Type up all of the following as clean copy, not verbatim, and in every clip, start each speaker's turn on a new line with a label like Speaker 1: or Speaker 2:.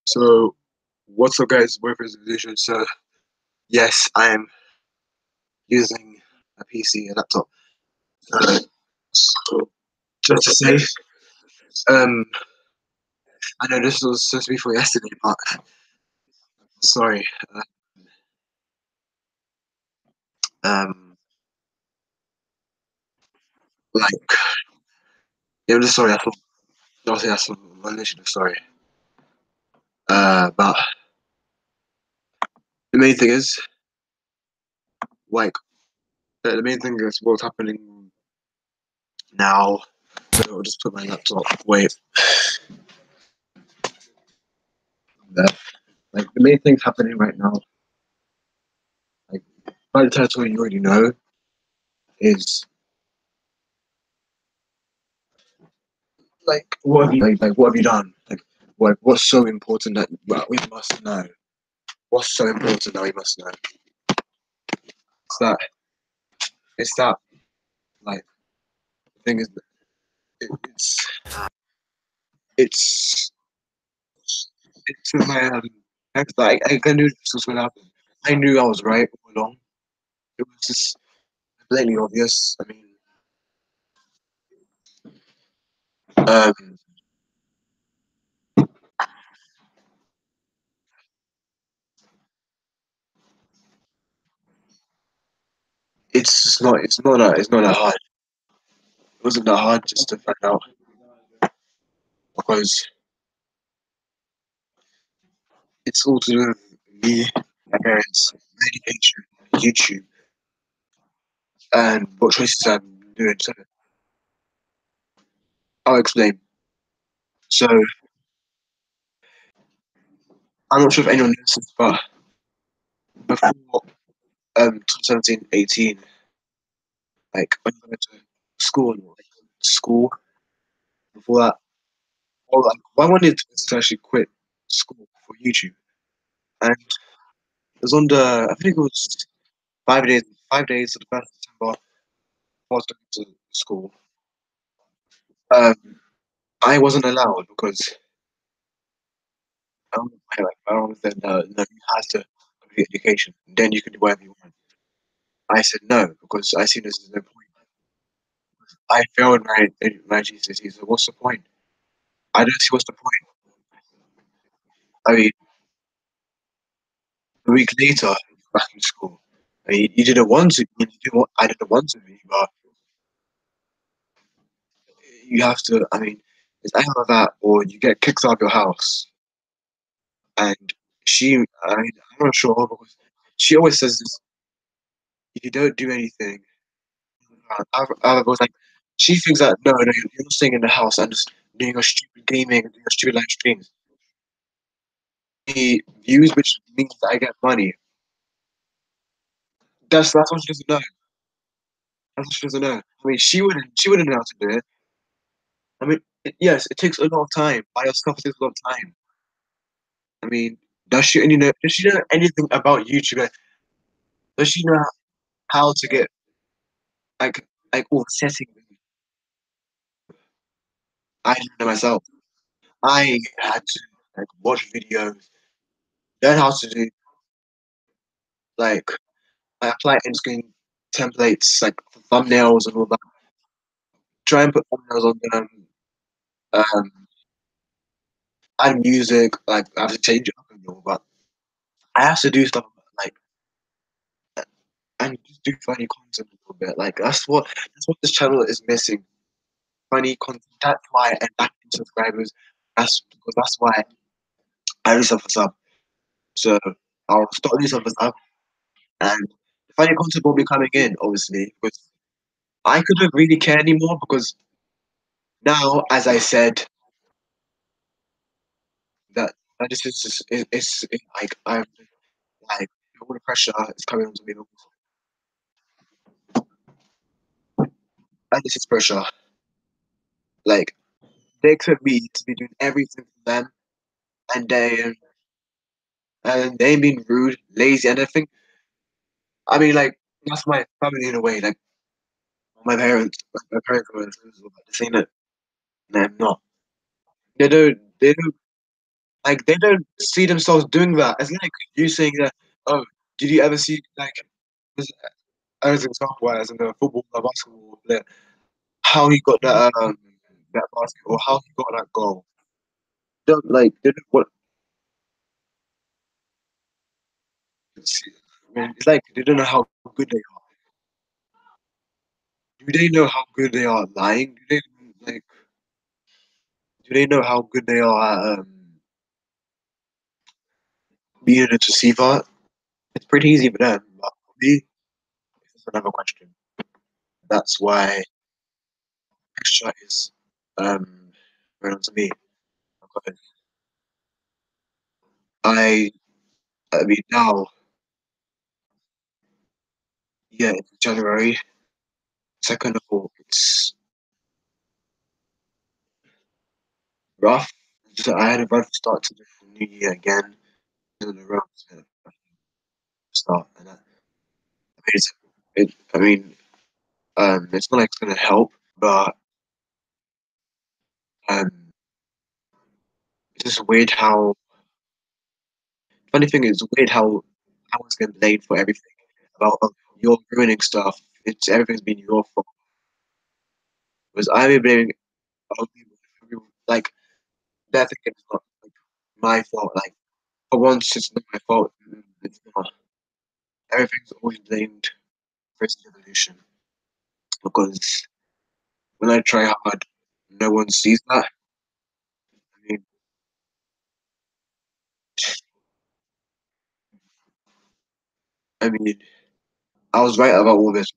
Speaker 1: So, what's up, guys? Welcome vision. So, yes, I am using a PC, a laptop. So, just to say, um, I know this was supposed to be for yesterday, but sorry. Um, like, yeah, I'm just sorry. I thought, obviously, that's one initiative. Sorry. But the main thing is, like, the main thing is what's happening now. So, I'll just put my laptop. Wait, there. Like, the main thing happening right now, like, by the title you already know, is like what have you like what have you done? Like what's so important that we must know? What's so important that we must know? It's that it's that like the thing is it, it's it's in my I knew this was gonna happen. I knew I was right all along. It was just blatantly obvious. I mean, um, it's not that hard. It wasn't that hard just to find out because it's all to do with me, my parents, my education, YouTube, and what choices I'm doing. So I'll explain. So I'm not sure if anyone knows this, but before 2017, 18, like when I went to school before that, or like I wanted to actually quit school for YouTube, and it was on the I think it was 5 days, 5 days of the first September. I was going to school. Um, I wasn't allowed because I don't think no, you have to complete education, then you can do whatever you want. I said no because I see this as no point. I failed my GCSE, so what's the point? I don't see what's the point. I mean, a week later, back in school. I mean, you did a one to you did what I did a one to me, but you have to. I mean, it's either that or you get kicked out of your house. And I mean, I'm not sure because she always says this: if you don't do anything, I was like, she thinks that no, you're not staying in the house and just doing your stupid gaming and doing your stupid live streams. The views, which means that I get money. That's what she doesn't know. That's what she doesn't know. I mean, she wouldn't know how to do it. I mean, yes, it takes a lot of time. By yourself, it takes a lot of time. I mean, does she know anything about YouTube? Like, does she know how to get like all the settings? I didn't know myself. I had to like watch videos, learn how to do like I apply in-screen templates like for thumbnails and all that. Try and put thumbnails on them. Um, add music. Like I have to change it up and all, but I have to do stuff like and just do funny content a little bit. Like that's what this channel is missing. Funny content. That's why I lack in subscribers. That's why I really suffer sub. So I'll start doing something up and the funny content will be coming in, obviously, because I couldn't really care anymore because now, as I said, that, that this is just, it's like I'm like all the pressure is coming onto me because and this is pressure. Like they expect me to be doing everything for them, and they ain't being rude, lazy, and I think I mean like that's my family in a way. Like my parents were the same that I'm not. They don't. Like they don't see themselves doing that. It's like you saying that. Oh, did you ever see like as an example, as in the football or basketball player, how he got that basket or how he got that goal? Don't like they don't what I mean, it's like they don't know how good they are. Do they know how good they are at lying? Like do they know how good they are at being a deceiver? It's pretty easy for them, but for me, it's another question. That's why extra is going on to me. Because I I mean now, yeah, it's January. Second of all, it's rough. Just I had a rough start to the new year again. In a row start, and it's, I mean, it's not like it's gonna help, but um, it's just weird how. Funny thing is, weird how I was getting blamed for everything about you're ruining stuff. It's everything's been your fault. Because I've been blaming other people, like they're thinking it's not like my fault. Like for once, it's not my fault. It's not. Everything's always blamed for its evolution because when I try hard, no one sees that. I mean, I mean, I was right about all this.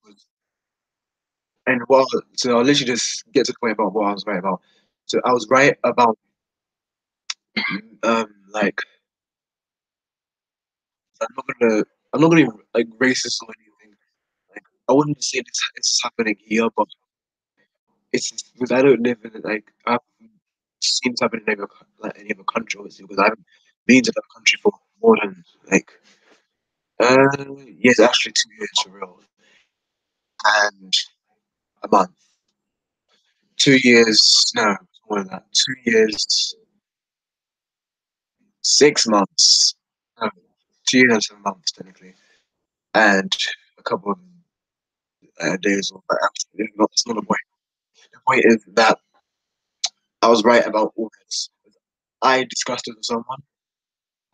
Speaker 1: And well, so I'll literally just get to the point about what I was right about. So I was right about like I'm not gonna I'm not gonna like racist or anything. Like I wouldn't say it's happening here, but it's because I don't live in like I've seen it happen in any other country obviously because I haven't been to that country for more than like yes actually 2 years for real and a month. 2 years no more than that 2 years 6 months no 2 years and 7 months technically and a couple of days or that's not the point. The point is that I was right about all this. I discussed it with someone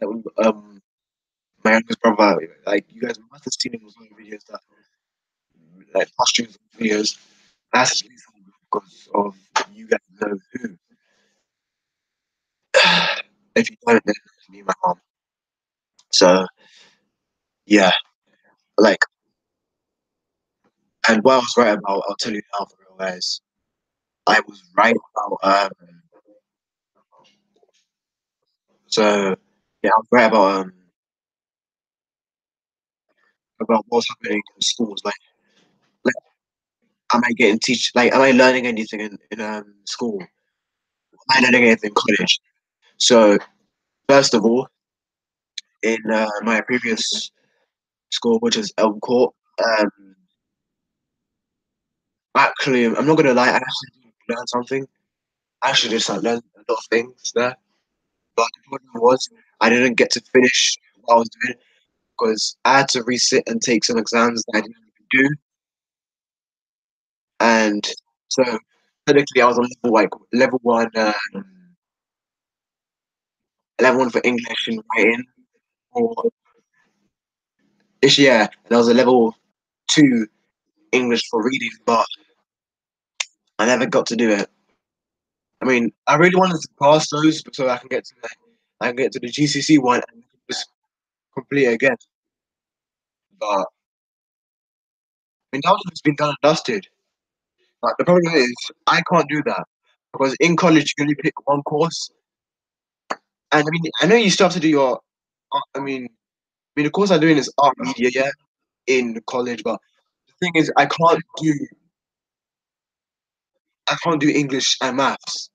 Speaker 1: that my youngest brother like you guys must have seen him on videos that like costumes videos. That's his reason because of you guys know who. If you don't, then it's me and my mom. So yeah, like, and what I was right about, I'll tell you now for real, guys. I was right about so yeah, I was right about what's happening in schools. Like, am I getting teach? Like, am I learning anything in school? Am I learning anything in college? So first of all, in my previous school, which is Elm Court, actually, I'm not gonna lie, I actually did learn something. I actually just like, learned a lot of things there. But the problem was I didn't get to finish what I was doing because I had to resit and take some exams that I didn't even do. And so technically I was on level one for English and writing or yeah, and I was a level two English for reading, but I never got to do it. I mean, I really wanted to pass those so I can get to the GCC one and just complete it again. But I mean, that was just been done and dusted. But the problem is, I can't do that because in college you can only pick one course, and I mean, I know you still have to do your. The course I'm doing is art media, yeah, in college. But the thing is, I can't do English and maths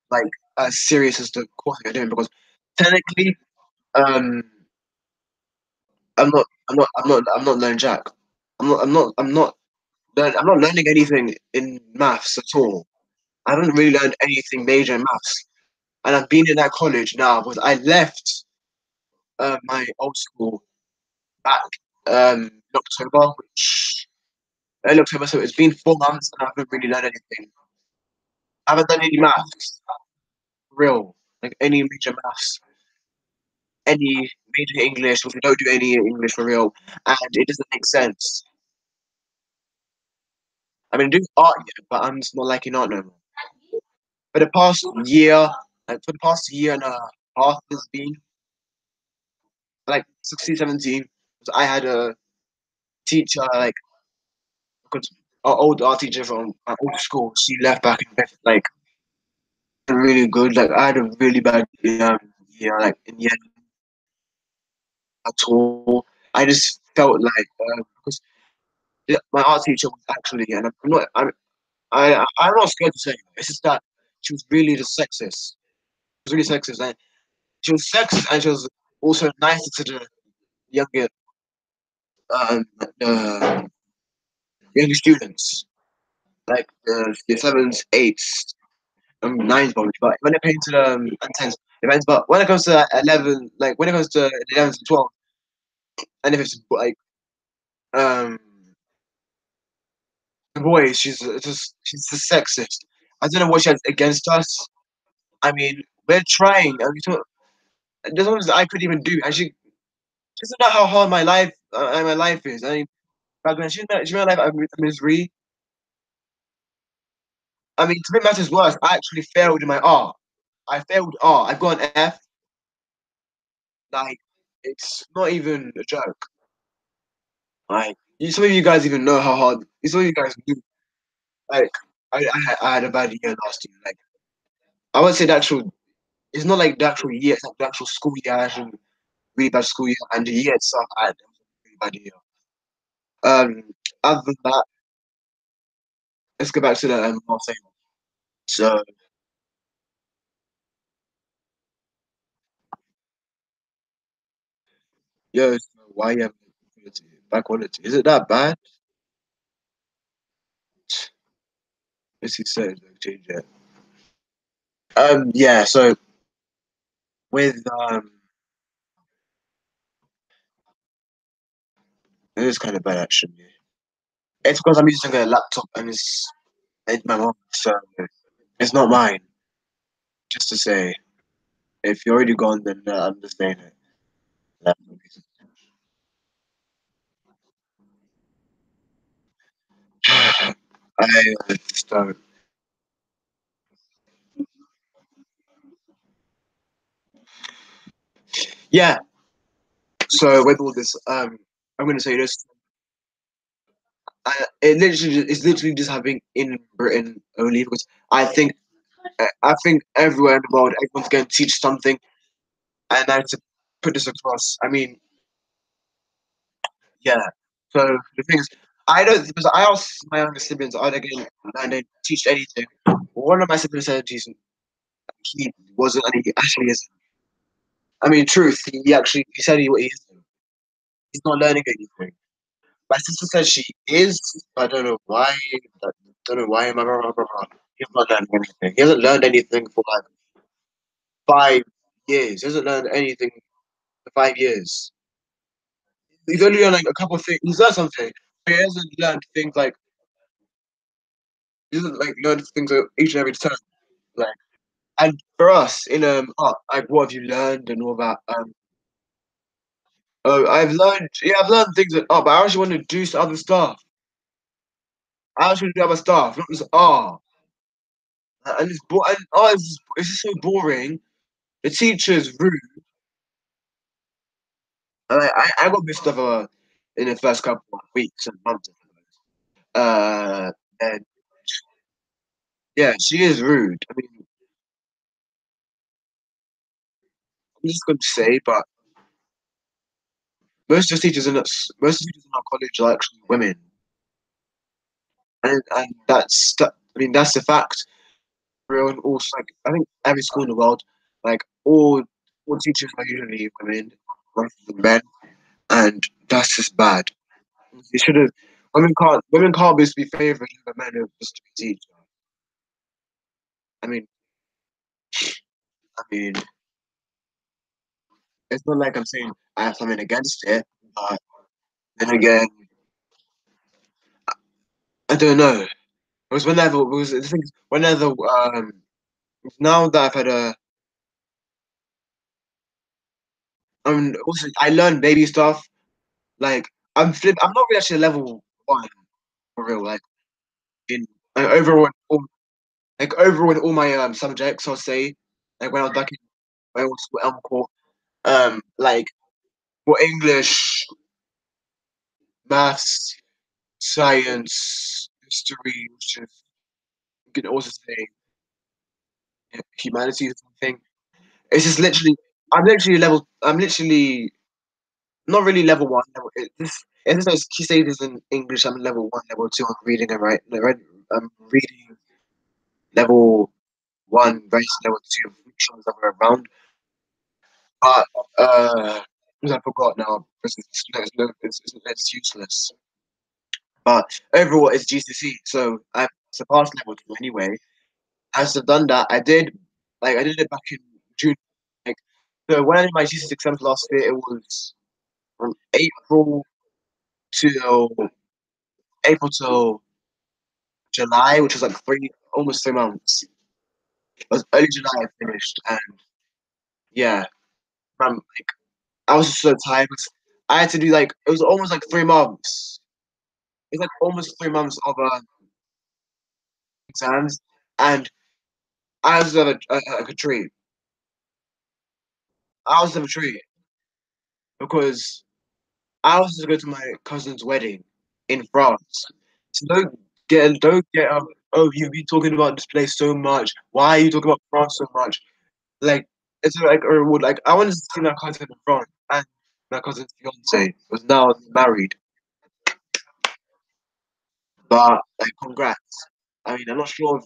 Speaker 1: like as serious as the course I'm doing because technically, um, I'm not learning jack. I'm not learning anything in maths at all. I haven't really learned anything major in maths. and I've been in that college now because I left my old school back in October, which early October. So it's been 4 months, and I haven't really learned anything. I haven't done any maths, real, like any major maths, any major English. Because we don't do any English for real, and it doesn't make sense. I mean, I do art, yeah, but I'm just not liking art no more. For the past year, like for the past year and a half, it's been like 16, 17. So I had a teacher, like, because our old art teacher from my old school, she left back in like really good. Like I had a really bad year, like in the end at all. I just felt like because my art teacher was actually, and I'm not scared to say it. It's just that she was really just sexist. She was really sexist, and she was sexist, and she was also nicer to the younger the younger students, like the sevens, eights, nines probably. But when it came to the and tens, depends. But when it comes to 11, like when it comes to 11 to 12, and if it's like um the boys, she's just sexist. I don't know what she has against us. I mean, we're trying, and there's one that I could even do, and she doesn't know how hard my life is. I mean, back when she made my life a misery. I mean, to make matters worse, I actually failed in my art. I failed art. I got an F. Like, it's not even a joke. Like, some of you guys even know how hard. Some of you guys do. Like, I had a bad year last year. Like, I would say the actual. It's not like the actual year. It's like the actual school year. I had a really bad school year, and the year itself, I had a really bad year. Um, Other than that, let's go back to the whole thing. So, yo, so why you have bad quality? Is it that bad? As he said, like, change it. Yeah. So with it is kind of bad actually. It's because I'm using a laptop and it's my mom, so it's not mine. Just to say, if you're already gone, then I'm just saying it. Like, I just don't. Yeah. So with all this, I'm gonna say this. It's literally just having in Britain only because I think everywhere in the world, everyone's going to teach something, and I have to put this across. I mean, yeah. So the thing is, I don't because I asked my younger siblings, are they going and they teach anything? One of my siblings said he wasn't, and he actually isn't. I mean, truth, he said he isn't. He's not learning anything. My sister says she is. I don't know why. I don't know why. He's not learning anything. He hasn't learned anything for like 5 years. He hasn't learned anything for 5 years. He's only learned like a couple of things. He's learned something. He hasn't learned things like he doesn't like learn things like each and every time. Like and for us in art, like what have you learned and all that. I've learned things in art, but I actually want to do some other stuff. I actually do other stuff, not just art. And and art it's just so boring. The teacher's rude. And I got this stuff in the first couple of weeks and months. Uh, and yeah, she is rude. I mean, I'm just going to say, but most of the teachers in our college are actually women, and I mean that's the fact. Real and also like I think every school in the world, like all teachers are usually women rather than men, and that's just bad. You should have women can't just be favored over men who just to be teachers. I mean, I mean, it's not like I'm saying I have something against it, but then again, I don't know. Because the thing is, whenever now that I've had a also I learned baby stuff. Like I'm not really actually level one for real. Like in overall, overall in all my subjects, I'll say like when I was back in when I was at Elm Court, like for English, maths, science, history, which is you can also say humanities or something. It's just literally I'm literally not really level one. It's just those key stages in English. I'm level one, level two on reading and writing. I'm reading level one, writing level two, functions that were around. But I forgot now because it's useless. But overall, it's GCC, so I've surpassed level two anyway. As I've done that, I did it back in June. Like, so when I did my GCC exams last year, it was from till April till July, which was like almost 3 months. It was early July I finished, and yeah, like I was just so tired. 'Cause I had to do like it was almost like 3 months. It's like almost 3 months of exams, and I was a treat. I was a treat because I was to go to my cousin's wedding in France. So don't get oh you've been talking about this place so much. Why are you talking about France so much? Like it's like a reward. Like I wanted to see my cousin in France and my cousin's fiance was now married. But like congrats. I mean I'm not sure if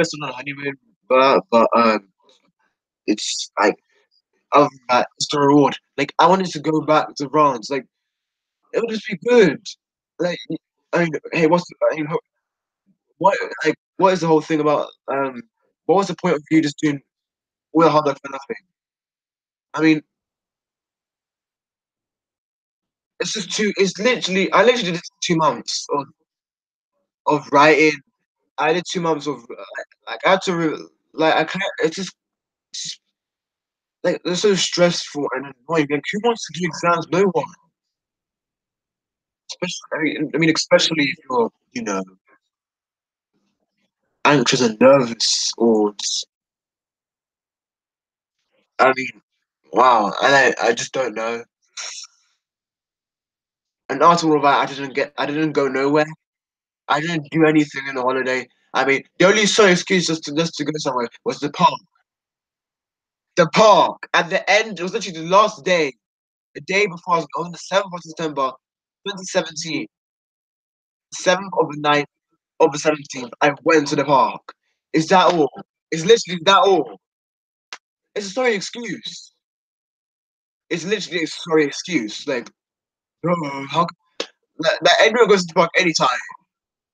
Speaker 1: it's still on a honeymoon, but it's like other than that, it's the reward. Like I wanted to go back to France. Like it would just be good. Like I mean, hey, what what is the whole thing about what was the point of you just doing all the hard work for nothing? I mean, it's literally I literally did 2 months of writing. I did 2 months of like I had to like I can't it's just like they're so stressful and annoying. Like who wants to do exams? No one. Especially especially if you're, anxious and nervous or just, I mean, wow. And I just don't know. And after all of that, I didn't go nowhere. I didn't do anything in the holiday. I mean, the only sole excuse just to go somewhere was the park. The park at the end. It was literally the last day, the day before I was on the 7th of September, 2017, 7th of the 9th of the 17th. I went to the park. Is that all? It's literally that all. It's a sorry excuse. It's literally a sorry excuse. Like, oh, how like anyone goes to the park anytime.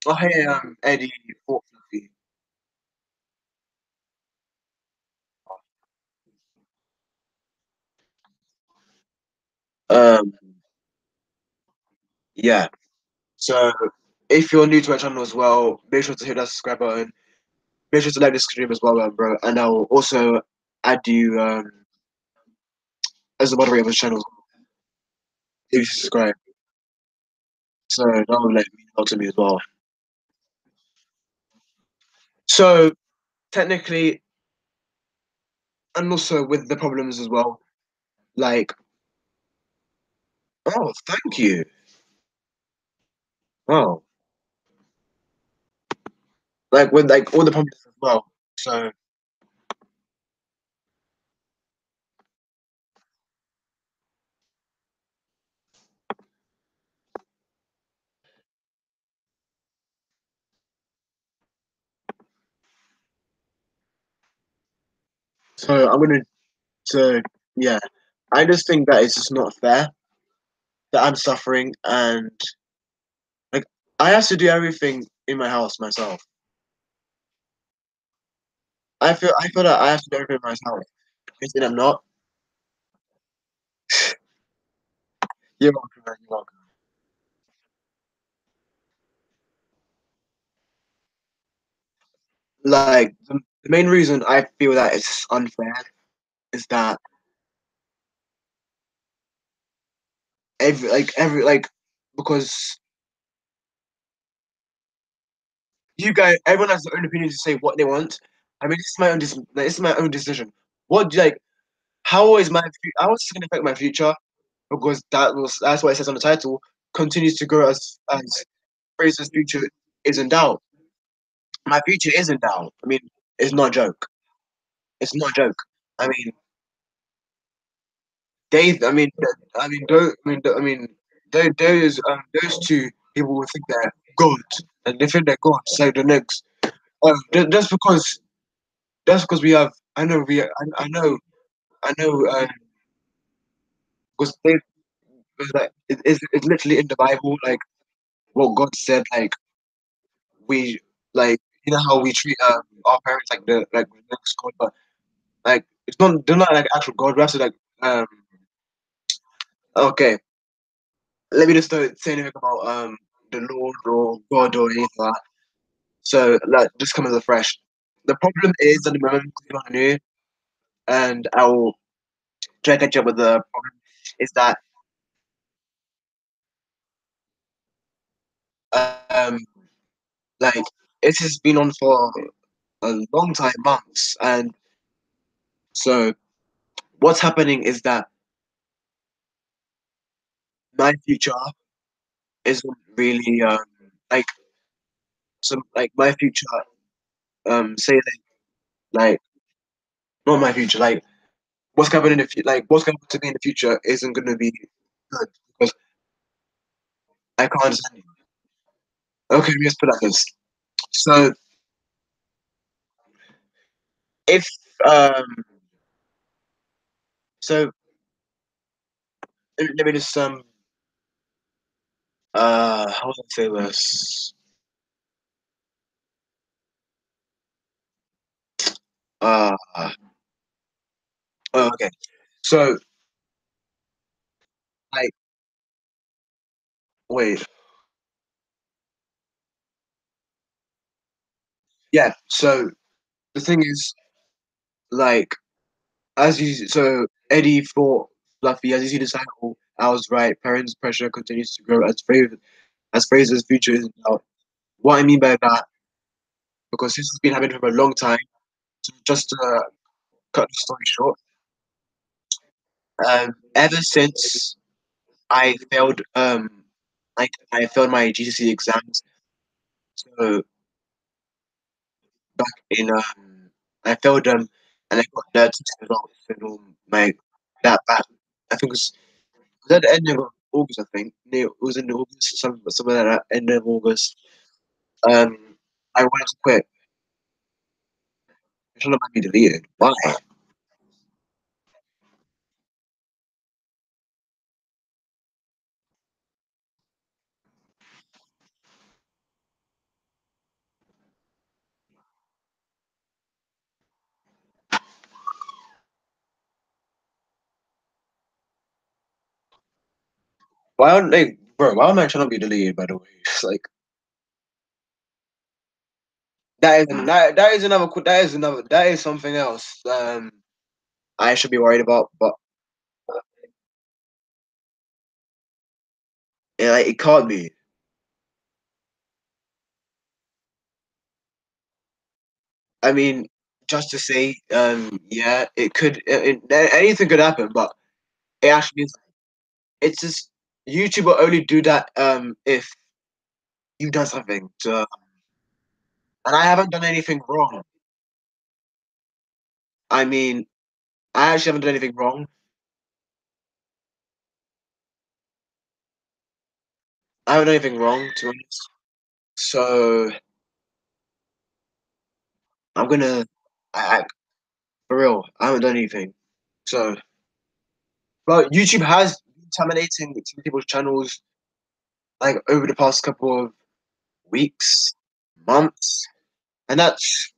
Speaker 1: Oh, hey, Eddie, fortunately. Um, yeah. So if you're new to my channel as well, make sure to hit that subscribe button. Make sure to like this stream as well, bro. And I'll also add you as a moderator of the channel if you subscribe. So that will let me know to me as well. So technically, and also with the problems as well, like, oh, thank you. Oh, like with like all the problems as well. So I'm gonna so yeah. I just think that it's just not fair that I'm suffering and like I have to do everything in my house myself. I feel that I have to do everything myself. Anything I'm not, you're welcome, man, you're welcome. Like the main reason I feel that it's unfair is that every like because you guys, everyone has their own opinion to say what they want. I mean, this is my own decision. What do you like? How is this going to affect my future? Because that's what it says on the title. Continues to grow as Fraser's future is in doubt. My future is in doubt. I mean, it's not a joke. It's not a joke. I mean, they. I mean, those two people will think they're God, and they think they're God. So the next, just because we have. I know. Because they, because like it's literally in the Bible, like what God said, like we you know how we treat our parents like the next God, but like it's not they're not like actual God. We have to like okay. Let me just don't say anything about the Lord or God or anything like that. So like just come as a fresh. The problem is at the moment because I'm new and I'll try to catch up with the problem is that um like it has been on for a long time, months, and so what's happening is that my future isn't really like some like my future say like not my future like what's going to happen in the future like what's going to me in the future isn't going to be good because I can't understand you. Okay, let's put it like this. So if um so let me just how do I say this uh oh, okay so like wait yeah so the thing is like Eddie fought Fluffy. As you see the cycle, I was right. Parents' pressure continues to grow as Fraser's future is out. What I mean by that, because this has been happening for a long time. So just to cut the story short, ever since I failed, I failed my GCSE exams. So back in I failed them, and I got the test results and all my that bad. I think it was at the end of August. I think it was in August, something like that. End of August. Um, I wanted to quit. It should have been deleted. Why? Why aren't they, bro? Why am I trying to be deleted? By the way, it's like that is something else. I should be worried about, but it can't be. I mean, just to say, yeah, it could. Anything could happen, but it actually is. It's just YouTube will only do that if you've done something to, and I haven't done anything wrong. I mean, I actually haven't done anything wrong. I haven't done anything wrong, to be honest. So I'm gonna, I for real, I haven't done anything. So, but YouTube has been terminating some people's channels like over the past couple of weeks, months, and that's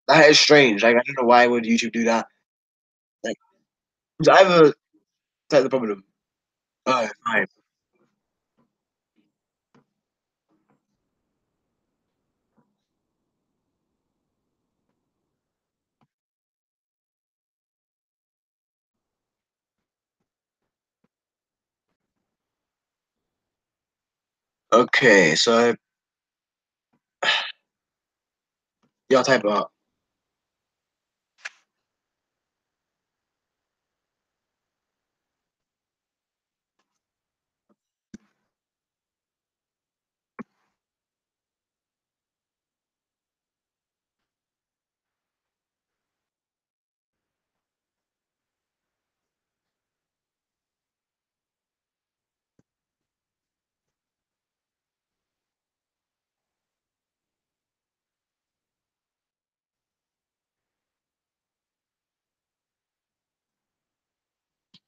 Speaker 1: That is strange. Like, I don't know why would YouTube do that. Like, it's either that's the problem. Oh, fine. Okay, so yeah, I'll type it up.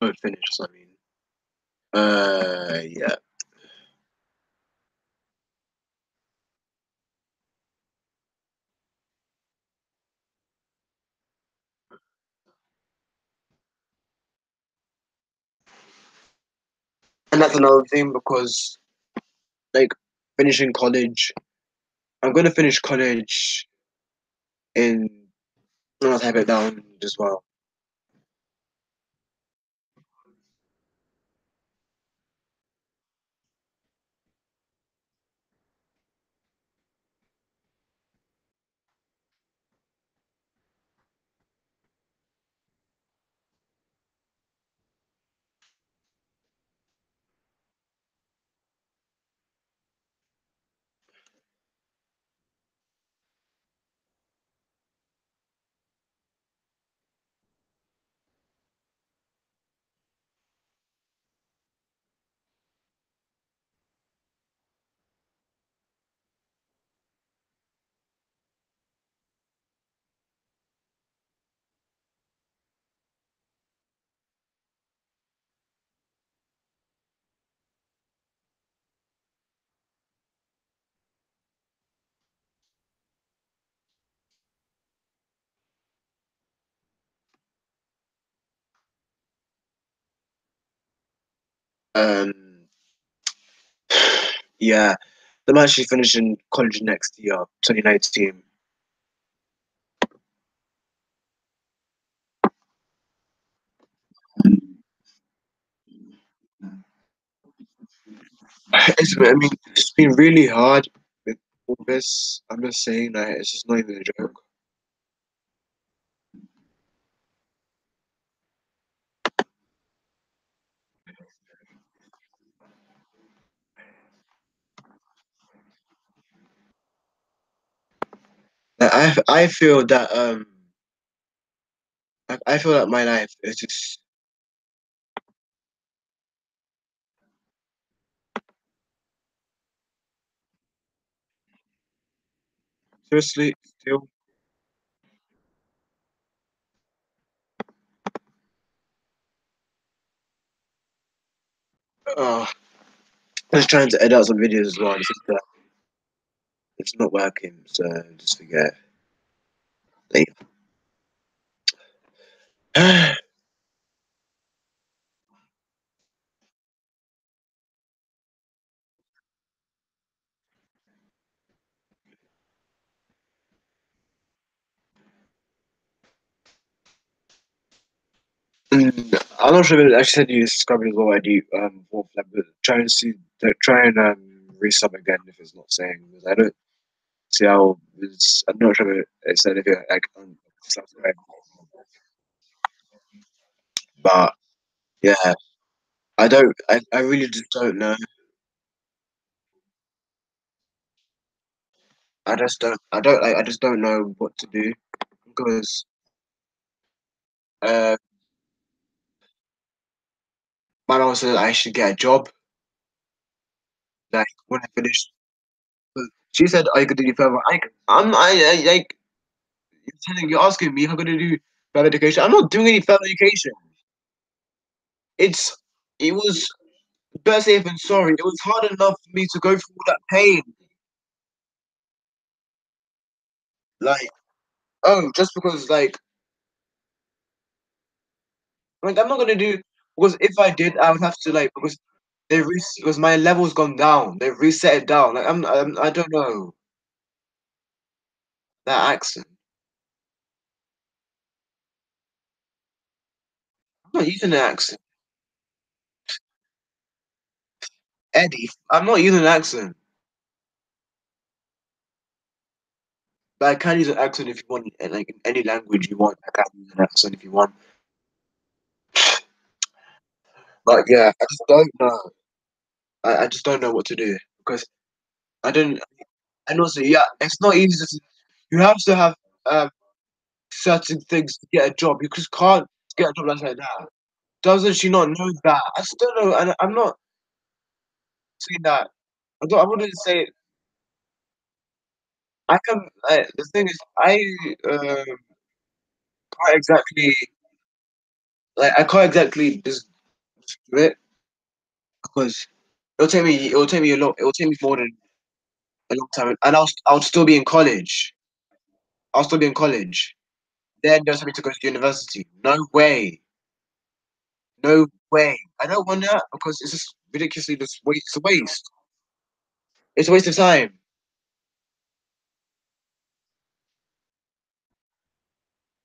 Speaker 1: Oh, finish. I mean, yeah. And that's another thing because like finishing college, I'm gonna finish college in. I'll type it down as well. Um, yeah, I'm actually finishing college next year, 2019. I mean, it's been really hard with all this. I'm just saying that it's just not even a joke. Like, I feel that I feel that my life is just seriously still. Uh, I was trying to edit out some videos as well. It's just that it's not working, so just forget. Like, I'm not sure if I said you described it as what I do. For like, but try and see, like, try and resub again if it's not saying because I don't see how it's. I'm not sure if it said if it like subscribe, but yeah, I don't. I really just don't know. I just don't. I don't. I just don't know what to do because uh, my mom said I should get a job like when I finish. She said, "Are you gonna do further?" I like you're asking me if I'm gonna do further education. I'm not doing any further education. It's it was better safe than sorry. It was hard enough for me to go through all that pain. Like Oh, just because like I'm not gonna do because if I did, I would have to like because my level's gone down. They've reset it down. Like I don't know that accent. I'm not using an accent, Eddie. I'm not using an accent. But I can use an accent if you want, like in any language you want. I can use an accent if you want. But yeah, I just don't know. I just don't know what to do because I don't. And also, yeah, it's not easy. You have to have uh, certain things to get a job. You just can't get a job that's like that. Doesn't she not know that? I just don't know, and I'm not saying that. I don't. I wouldn't say I can. The thing is, I can't exactly I can't exactly just do it because it'll take me a lot. It will take me more than a long time, and I'll still be in college. I'll still be in college. Then there's me to go to university. No way. No way. I don't want that because it's just ridiculously just waste. It's a waste. It's a waste of time.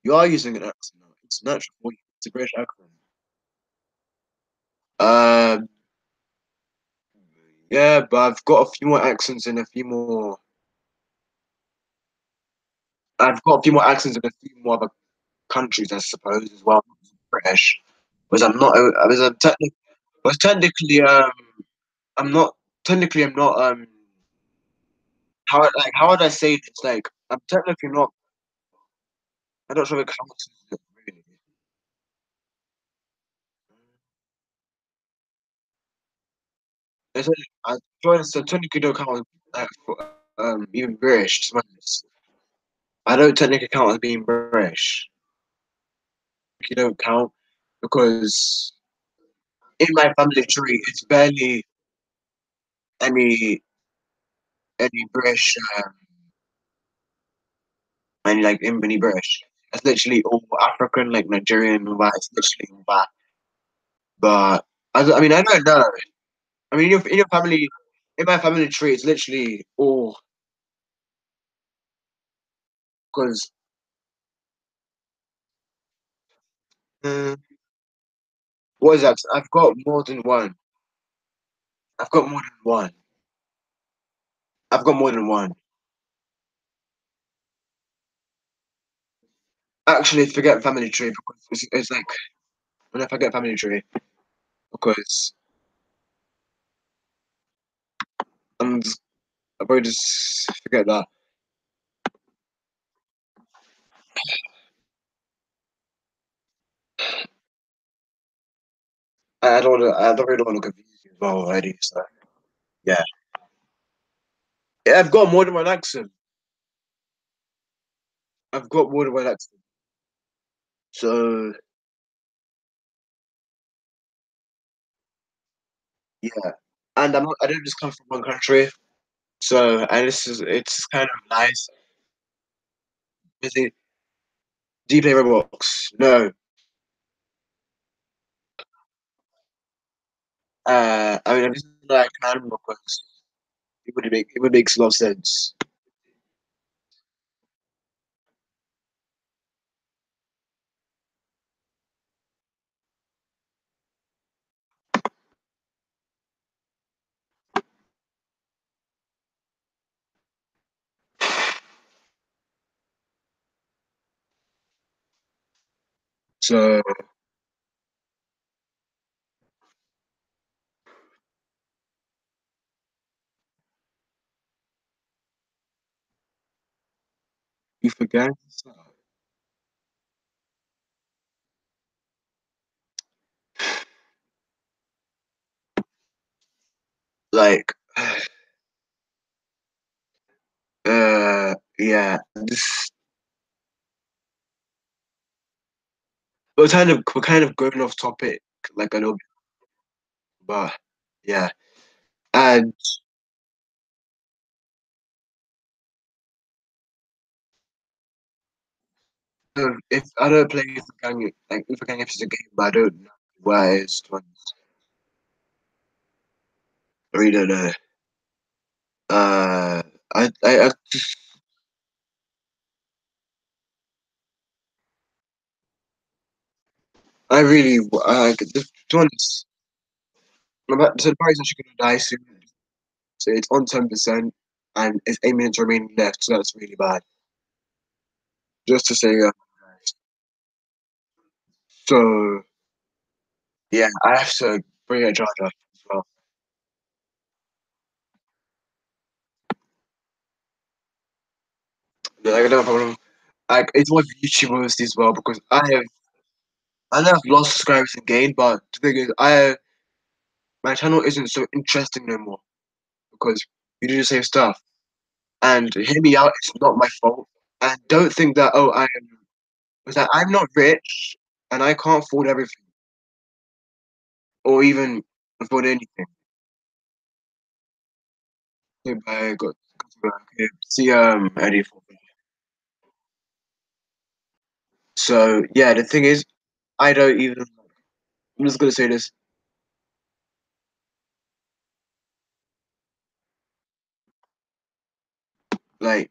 Speaker 1: You are using an accent now. It's natural for you. It's a British accent. Um, yeah, but I've got a few more accents and a few more. I've got a few more accents in a few more other countries, I suppose, as well. British, because I'm not. Was technically, I'm not. Technically, I'm not. How would I say this? Like, I'm technically not. I'm not sure if it counts as it, really. It's only, I joined so technically don't count even British. To be honest. I don't technically count as being British. You don't count because in my family tree, it's barely any any British and like any British. It's literally all African, like Nigerian, and that. It's literally all that. But I mean, I don't know. I mean, in your family, in my family tree, it's literally all because uh, what is that? I've got more than one. I've got more than one. I've got more than one. Actually, forget family tree because it's like when I forget family tree because I probably just forget that. I don't want to. I don't really want to confuse you as well already. So yeah, yeah. I've got more than one accent. I've got more than one accent. So yeah, and I'm not. I don't just come from one country. So and it's kind of nice. Is it? Do you play Roblox? No. I mean, I'm just like I can because it would make a lot of sense. So you forget, like, yeah. This we're kind of going off topic, like a little bit, but yeah. And if I don't play if a gang like if a gang is a game, but I don't know where it is. To be honest. I really don't know. Uh, I I really to be honest. So the Barry's actually gonna die soon. So it's on 10%, and it's 8 minutes remaining left. So that's really bad. Just to say, so yeah, I have to bring a charger as well. Like, I don't have a problem. Like, it's what YouTubers as well because I know I've lost subscribers and gained, but the thing is, my channel isn't so interesting no more because you do the same stuff. And hear me out, it's not my fault. And don't think that was that I'm not rich and I can't afford everything or even afford anything. Okay, I got to work. Okay, see Eddie for So yeah, the thing is, I don't even. I'm just gonna say this, like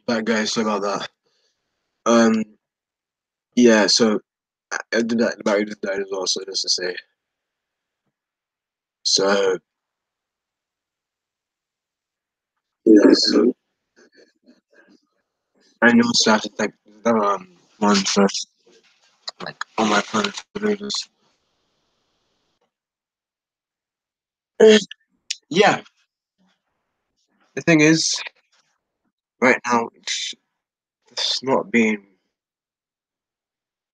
Speaker 1: Bad guys, sorry about that. Um, yeah, so I did that. The battery just died as well. So just to say, so yeah, so I know so I have to take the one first, like on my phone to do this. Yeah, the thing is, right now it's not being.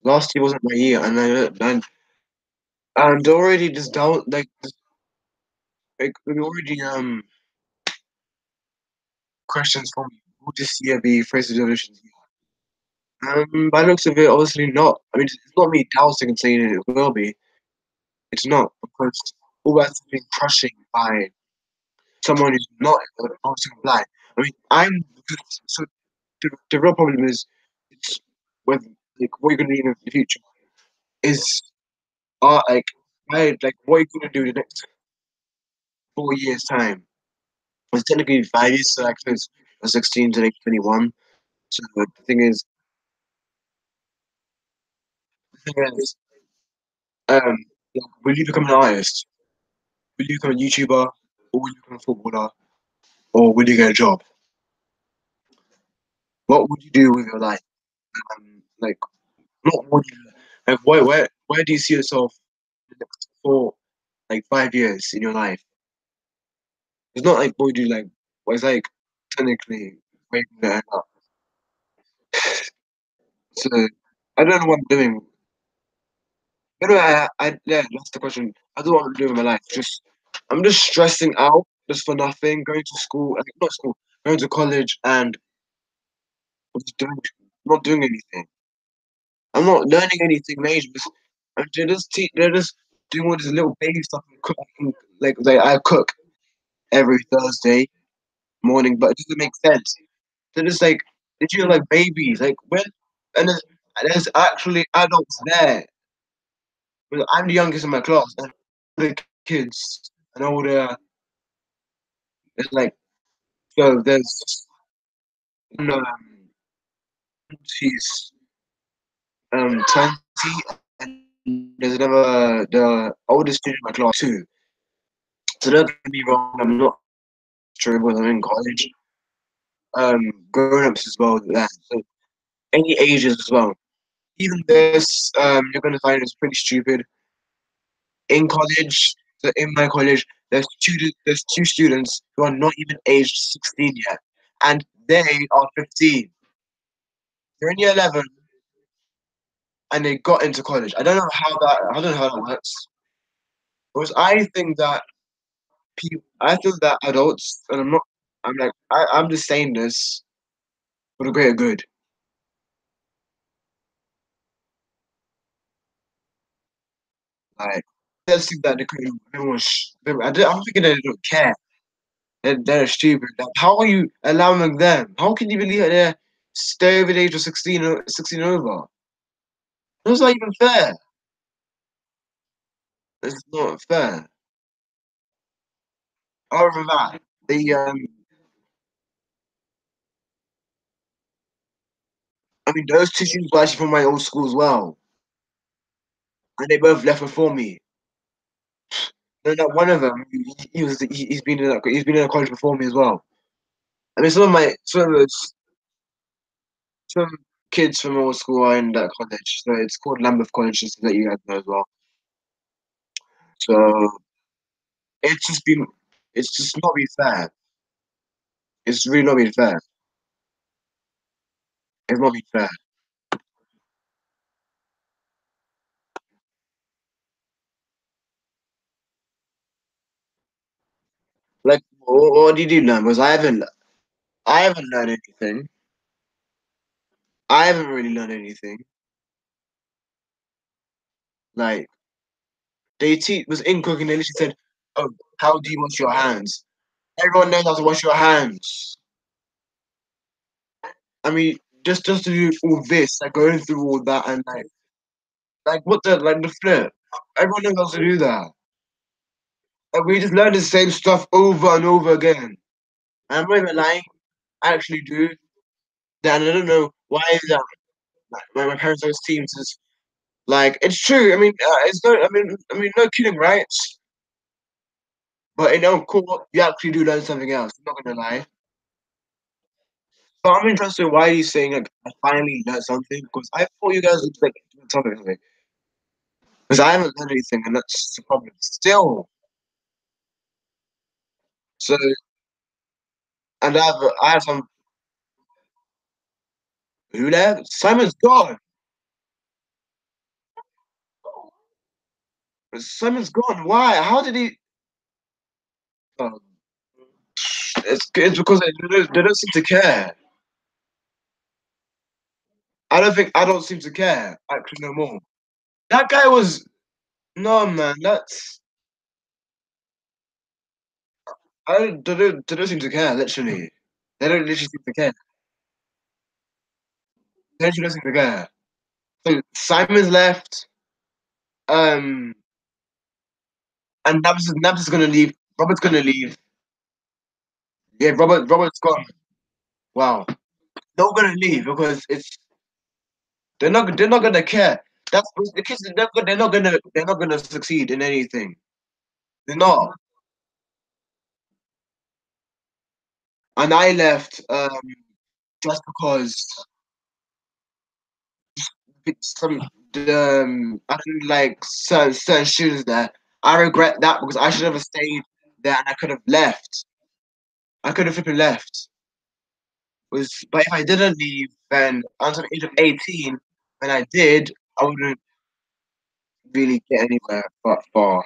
Speaker 1: Last year wasn't my year, and already just down like we already questions from will this year be Fraser's Revolution's year? By the looks of it, obviously not. I mean, it's not me doubting and saying it will be. It's not because all that's been crushing by someone who's not obviously black. I mean, I'm so the real problem is it's with like what you're gonna do in the future is like like what you're gonna do the next 4 years time. It's technically 5 years, so actually it's 16 to like 21. So the thing is, um, like, will you become an artist? Will you become a YouTuber? Or will you become a footballer? Or will you get a job? What would you do with your life? Like, not what you like. Where do you see yourself in the next 5 years in your life? It's not like what you do. Like, well, it's like technically where you're gonna end up. So I don't know what I'm doing. Anyway, yeah, that's the question. I don't know what I'm doing with my life. I'm just stressing out just for nothing. Going to school, like, not school, going to college, and just not doing anything. I'm not learning anything major. They're just doing all this little baby stuff and cooking. Like I cook every Thursday morning, but it doesn't make sense. They're just like they treat like babies. Like when and there's actually adults there. But I'm the youngest in my class, and the kids and all it's like so there's she's 20 and there's another the oldest student in my class too. So don't get me wrong, I'm not sure whether I'm in college. Grown ups as well, yeah. So any ages as well. Even this, you're gonna find it's pretty stupid. In college, so in my college, there's two students who are not even aged 16 yet, and they are 15. They're in year 11, and they got into college. I don't know how that works. Because I think that adults, and I'm just saying this for the greater good. Like, let's think that I'm thinking they don't care. They're stupid. Like, how are you allowing them? How can you believe that they're stay over the age of 16, 16 over? That's not even fair. It's not fair. Other than that, I mean, those two students were actually from my old school as well, and they both left before me. And that one of them, he's been in a college before me as well. I mean, some kids from old school are in that college, so it's called Lambeth College, just to let you guys know as well. So it's just been, it's just not been fair. It's really not been fair. It's not been fair. Like, what did you learn? Because I haven't learned anything. I haven't really learned anything. Like, they teach was in cooking. They literally said, "Oh, how do you wash your hands?" Everyone knows how to wash your hands. I mean, just to do all this, like going through all that, and like what the flip. Everyone knows how to do that. Like, we just learn the same stuff over and over again. And I'm not even lying. I actually do. Then I don't know why is that. Like, my parents always seem to like. It's true. I mean, it's no. I mean, no kidding, right? But in own court, you actually do learn something else. I'm not gonna lie. But I'm interested in why he's saying like I finally learned something because I thought you guys would like do something because I haven't learned anything and that's the problem. Still, so and I have some who there? Simon's gone. Simon's gone. Why? How did he? Um, it's because they don't seem to care. I don't think I don't seem to care actually no more. That guy was no man. They don't seem to care. Literally, they don't literally seem to care. They literally don't seem to care. So Simon's left. Um, and Nabs is gonna leave. Robert's gonna leave. Yeah, Robert's gone. Wow, they're gonna leave because they're not gonna care. That's the kids. They're not gonna succeed in anything. They're not. And I left just because some I didn't like certain students there. I regret that because I should have stayed there and I could have left. I could have flipping left. But if I didn't leave, then until the age of 18, when I did, I wouldn't really get anywhere but far.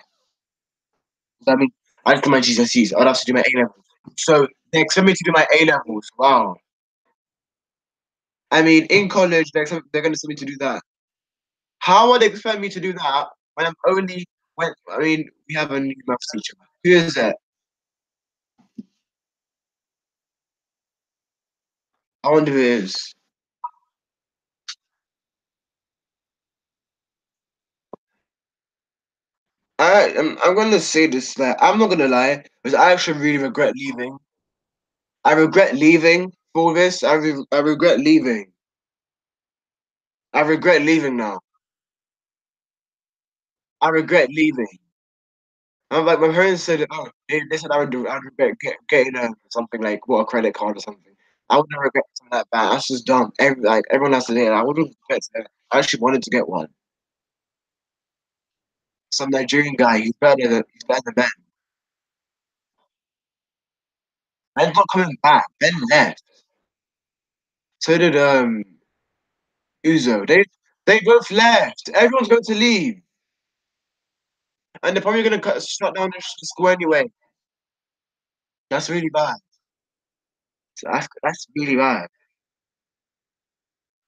Speaker 1: I mean, I did my GCSEs. I'd have to do my A levels. So they expect me to do my A levels. Wow. I mean, in college, they're going to expect me to do that. How would they expect me to do that when I'm only when I mean we have a new maths teacher. Who is that? I wonder who it is. I'm gonna say this that I'm not gonna lie, because I actually really regret leaving. I regret leaving for this. I regret leaving. I regret leaving now. I regret leaving. I'm like my parents said, oh, they said I'd regret getting something like what a credit card or something. I wouldn't regret something like that. That's just dumb. Everyone has to do it. I wouldn't regret it. I actually wanted to get one. Some Nigerian guy. He's better than Ben. Ben's not coming back. Ben left. So did Uzo. They both left. Everyone's going to leave, and they're probably going to shut down the school anyway. That's really bad. That's really bad.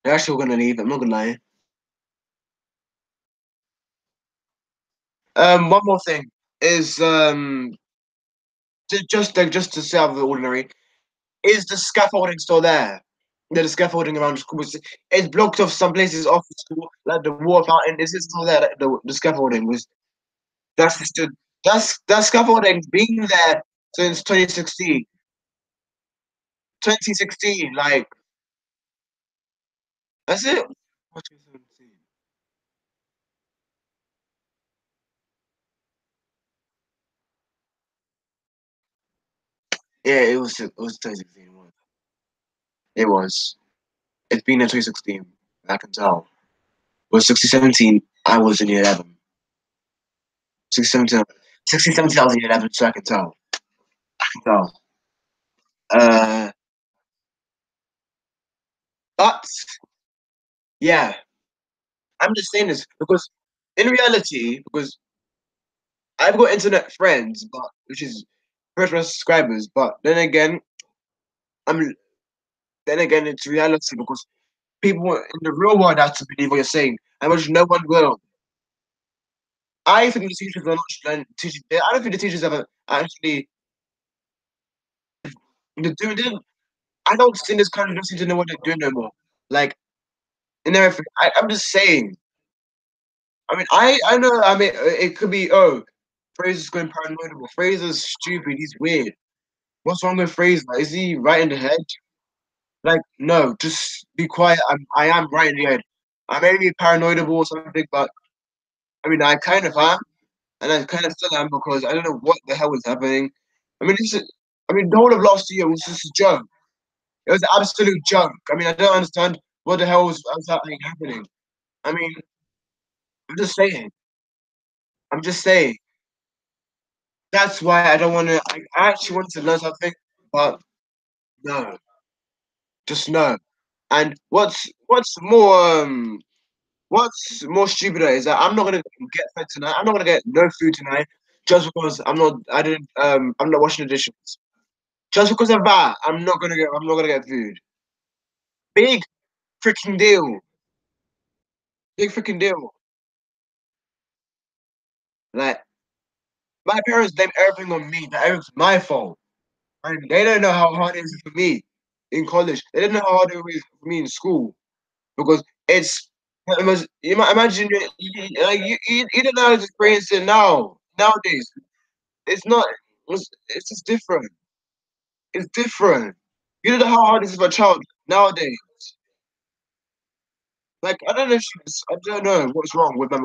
Speaker 1: They're actually going to leave. I'm not gonna lie. One more thing is just to say out of the ordinary. Is the scaffolding still there? The scaffolding around the school it's blocked off some places off the school, like the water fountain. Is it still there? Like, the scaffolding was that's just that scaffolding been there since 2016. 2016, like that's it. What 2017? Yeah, it was 2016. It was. It's been in 2016. I can tell. It was 2017. I was in year 11. 2017. 16, 17, I was in year 11, so I can tell. I can tell. Uh, but yeah, I'm just saying this because in reality, because I've got internet friends, but which is first subscribers, but I'm then again it's reality because people in the real world have to believe what you're saying, and which no one will. I think the teachers are not teaching. I don't think the teachers ever actually they're doing. I don't think this country don't seem to know what they're doing no more. Like in everything, I'm just saying. I mean, I know. I mean, it could be Fraser's going paranoid. But Fraser's stupid. He's weird. What's wrong with Fraser? Is he right in the head? Like, no, just be quiet. I am right in the head. I may be paranoidable or something, but I mean, I kind of am, and I kind of still am because I don't know what the hell is happening. I mean, the whole of last year was just a joke. It was an absolute joke. I mean, I don't understand what the hell was happening. I mean, I'm just saying. I'm just saying. That's why I don't want to. I actually want to learn something, but no, just no. And what's more stupider is that I'm not gonna get fed tonight. I'm not gonna get no food tonight just because I'm not washing the dishes. Just because of that, I'm not gonna get food. Big freaking deal. Big freaking deal. Like my parents blame everything on me. That everything's my fault. And they don't know how hard it is for me in college. They didn't know how hard it was for me in school because you might imagine you don't know how to experience it now. Nowadays, it's not. It's just different. It's different. You don't know how hard it is for a child nowadays. Like I don't know. I don't know what's wrong with my.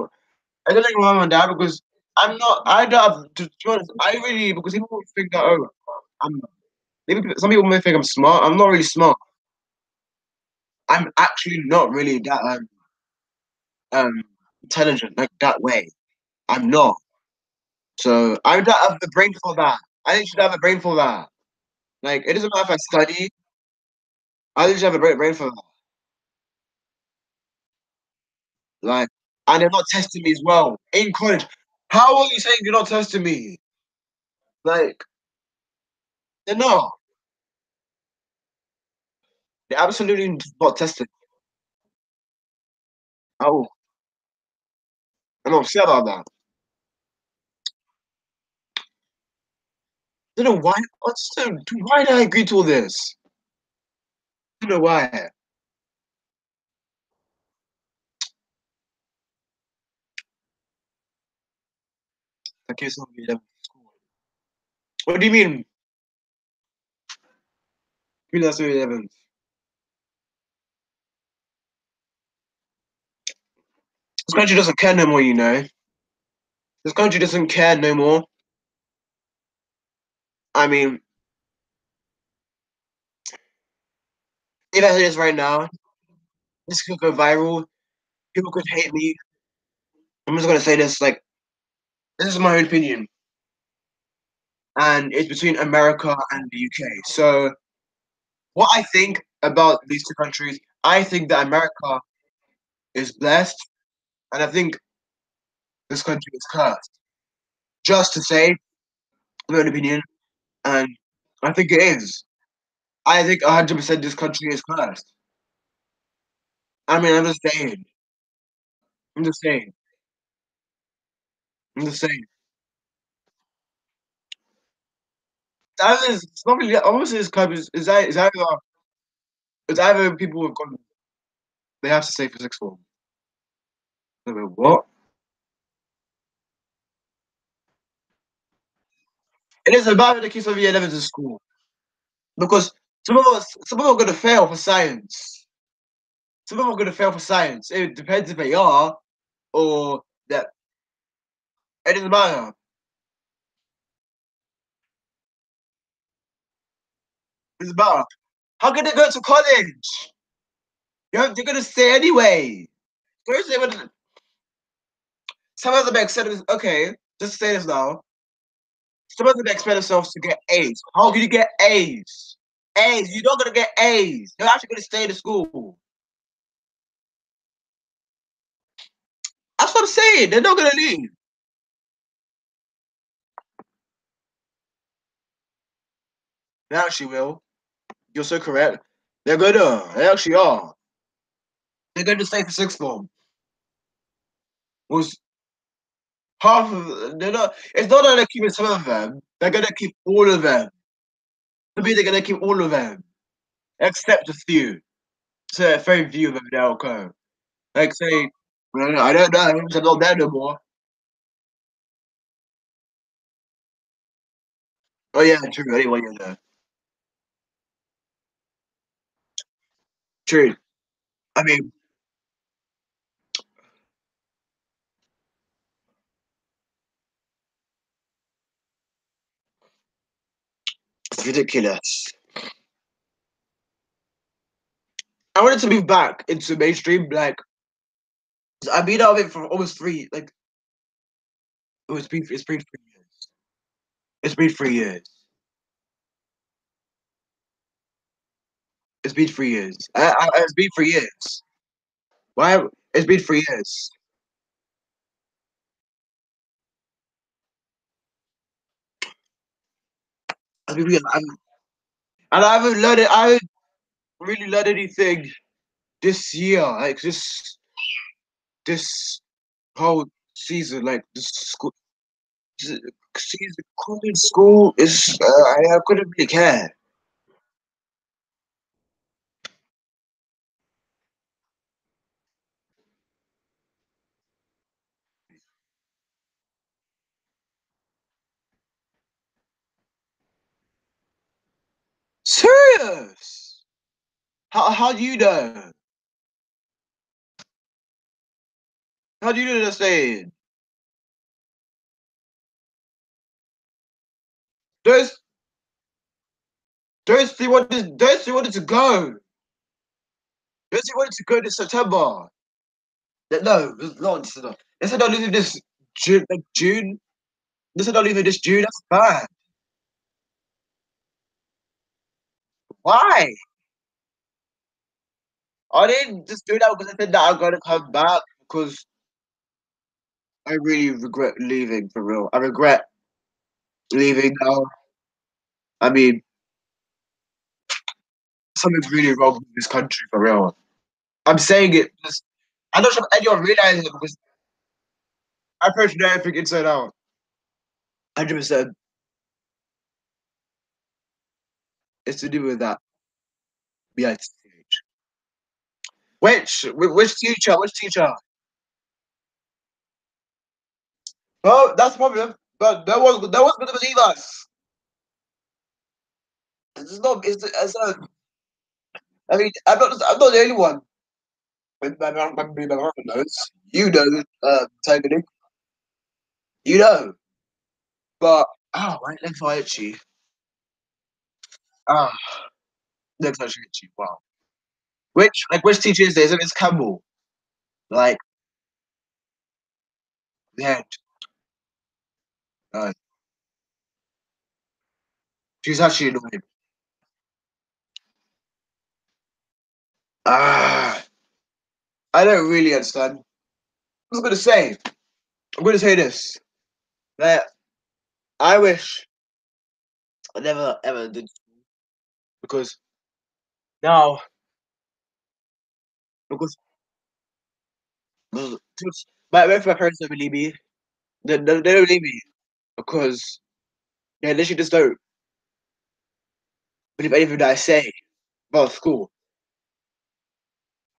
Speaker 1: I don't think my mom and dad because I'm not. I don't have to be honest. I really because people think that I'm. Maybe some people may think I'm smart. I'm not really smart. I'm actually not really that um intelligent like that way. I'm not. So I don't have the brain for that. I think should have a brain for that. Like it doesn't matter if I study. I just have a great brain for that. Like and they're not testing me as well in college. How are you saying you're not testing me? Like they're not. They're absolutely not testing. Oh, I'm upset about that. I don't know why. Why did I agree to all this? I don't know why. Okay, so 11. What do you mean? You mean that's 11? This country doesn't care no more, you know. This country doesn't care no more. I mean, if I say this right now, this could go viral. People could hate me. I'm just gonna say this, like, this is my own opinion, and it's between America and the UK. So, what I think about these two countries, I think that America is blessed, and I think this country is cursed. Just to say, my own opinion, and I think it is. I think 100% this country is cursed. I mean, I'm just saying. I'm just saying. I'm just saying. It's not really. Obviously, this club is either people have gone. They have to say for sixth form. What? It is about the case of year 11 in school because some of them are going to fail for science. Some of them are going to fail for science. It depends if they are or that. It doesn't matter. It doesn't matter. How can they go to college? They're going to stay anyway. Thursday, some of them expect okay. Just say this now. Some of them expect themselves to get A's. How can you get A's? A's. You're not gonna get A's. You're actually gonna stay in the school. That's what I'm saying. They're not gonna leave. They actually will. You're so correct. They're gonna. They actually are. They're gonna stay for sixth form. Was half of they're not. It's not that they're keeping some of them. They're gonna keep all of them. To me, they're gonna keep all of them except a few. So a very few of them they'll go. Like say, I don't know. I'm not there no more. Oh yeah, true. Anyone you know. True. I mean, it's ridiculous. I wanted to move back into mainstream. Like, I've been out of it for almost three. Like, it's been 3 years. It's been 3 years. It's been 3 years. It's been 3 years. Why? It's been 3 years. I've been, and I haven't learned it. I haven't really learned anything this year. Like this whole season. Like this school season, college school is. I couldn't really care. Serious? How do you know? How do you know they're staying? Those those three wanted to go. Those three wanted to go this September. No, it's not December. They said they're leaving this June. Like June. They said they're leaving this June. That's bad. Why? I didn't just do that because I said that I'm gonna come back because I really regret leaving for real. I regret leaving now. I mean, something's really wrong with this country for real. I'm saying it because I'm not sure if anyone realizes it because I personally know everything inside out. 100%. It's to do with that. Yeah. Which teacher? Which teacher? Well, that's the problem. But no one's gonna believe us. It's not. I mean, I'm not the only one. My brother knows. You know, Tony. You know. But oh, my legs are itchy. Ah, legs are actually itchy. Wow. Which teacher is this? It's Campbell. Like, yeah. Uh, she's actually annoying. Ah, I don't really understand. I was gonna say. I'm gonna say this. That I wish I never ever did because now because my parents don't believe me. They don't believe me because they literally just don't believe anything that I say about school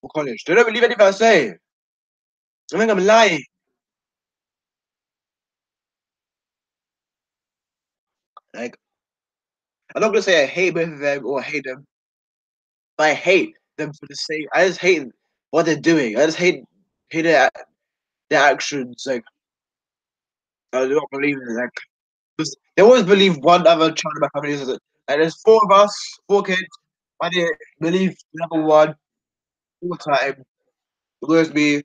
Speaker 1: or college. They don't believe anything I say. I think I'm lying. Like I'm not gonna say I hate both of them or I hate them, but I hate them for the same. I just hate what they're doing. I just hate their actions. Like I don't believe it. Like 'cause they always believe one other child in my family is. Like there's four of us, four kids. I didn't believe number one all the time. It was me,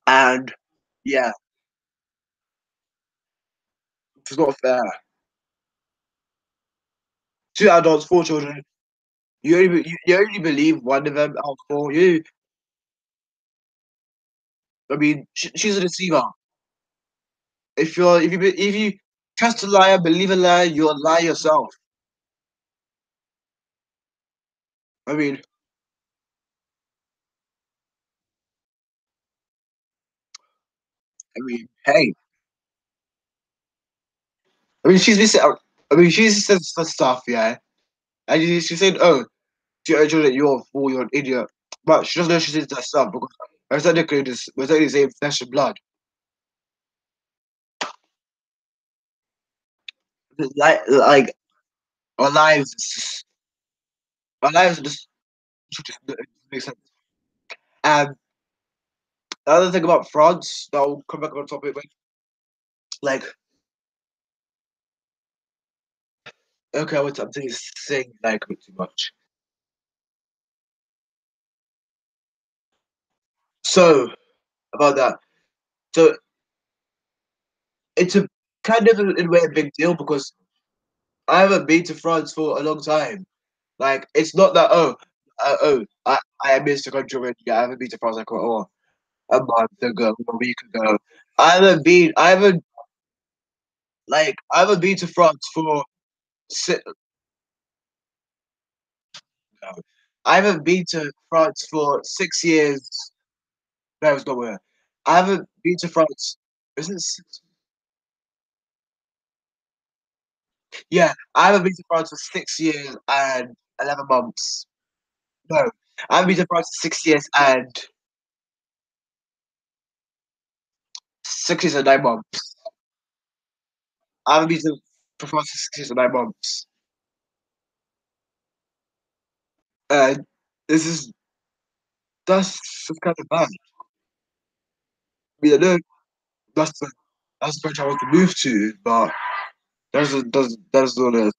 Speaker 1: and yeah, it's not fair. Two adults, four children. You only believe one of them out of four. I mean, she's a deceiver. If you trust a liar, believe a liar, you'll lie yourself. I mean, hey, she's been. She says stuff, yeah. And she said, "Oh, to your children, you're a fool, you're an idiot." But she doesn't know she says that stuff because we're technically the same flesh and blood. Like our lives, our lives are just. Which makes sense. And the other thing about France that will come back on topic with, like, okay, I'm saying like a bit too much. So about that, so it's a kind of in a way a big deal because I haven't been to France for a long time. Like, it's not that I missed the country when yeah, I haven't been to France like a month ago, a week ago. I haven't been to France for si- no. I haven't been to France for 6 years. No, it's not where. I haven't been to France. Isn't it six? Yeah, I haven't been to France for 6 years and 11 months. No, I haven't been to France for 6 years and 6 years and 9 months. I haven't been to France for 6 years and 9 months. And this is that's kind of bad. I mean, I know that's the that's the country I want to move to, but that's not a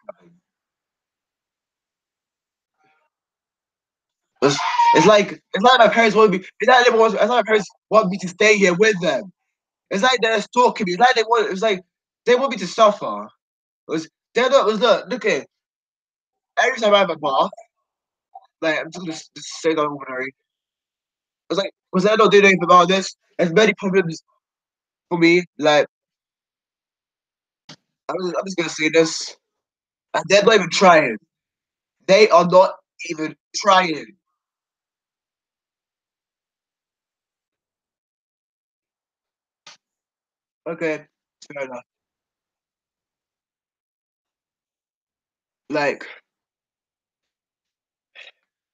Speaker 1: it's, it's like my parents want me. It's like my parents want me to stay here with them. It's like they're stalking me. It's like they want. It's like they want me to suffer. They're not. Look at every time I have a bath. Like I'm just gonna just say that ordinary. It's like because they're not doing anything about this. There's many problems for me. Like I'm just gonna say this, and they're not even trying. They are not even trying. Okay, fair enough. Like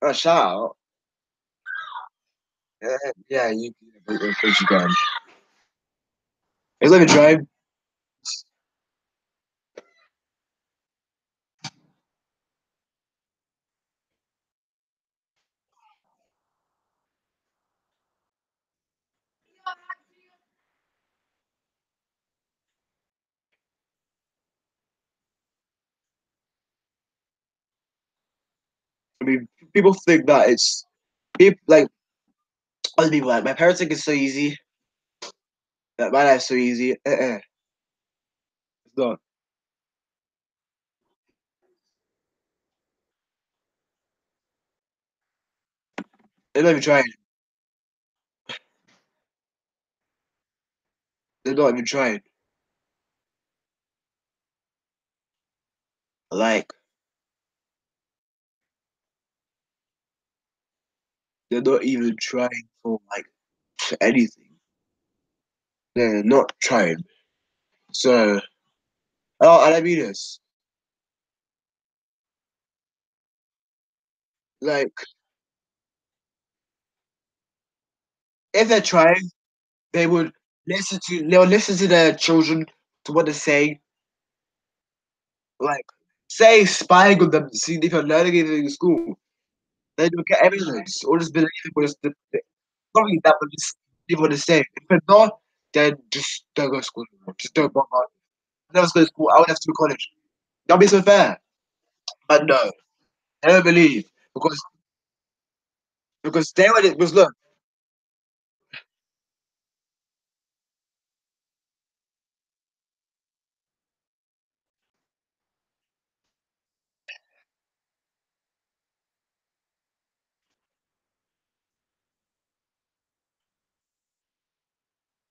Speaker 1: a shout out. Yeah, of course you can. It's like a drive. I mean, people think that it's people like other people like my parents think it's so easy. That my life's so easy. It's not. They're not even trying. They're not even trying. Like they're not even trying for like anything. They're not trying. So and I mean this. Like if they're trying, they would listen to their children to what they're saying. Like say spying on them, see if you're learning anything in school. Then you'll get evidence or just believe what not only that, but just leave what they say. If they're not, then just don't go to school anymore. Just don't bother. Never go to school. I would have to go to college. That'd be so fair. But no, I don't believe because they were it was look,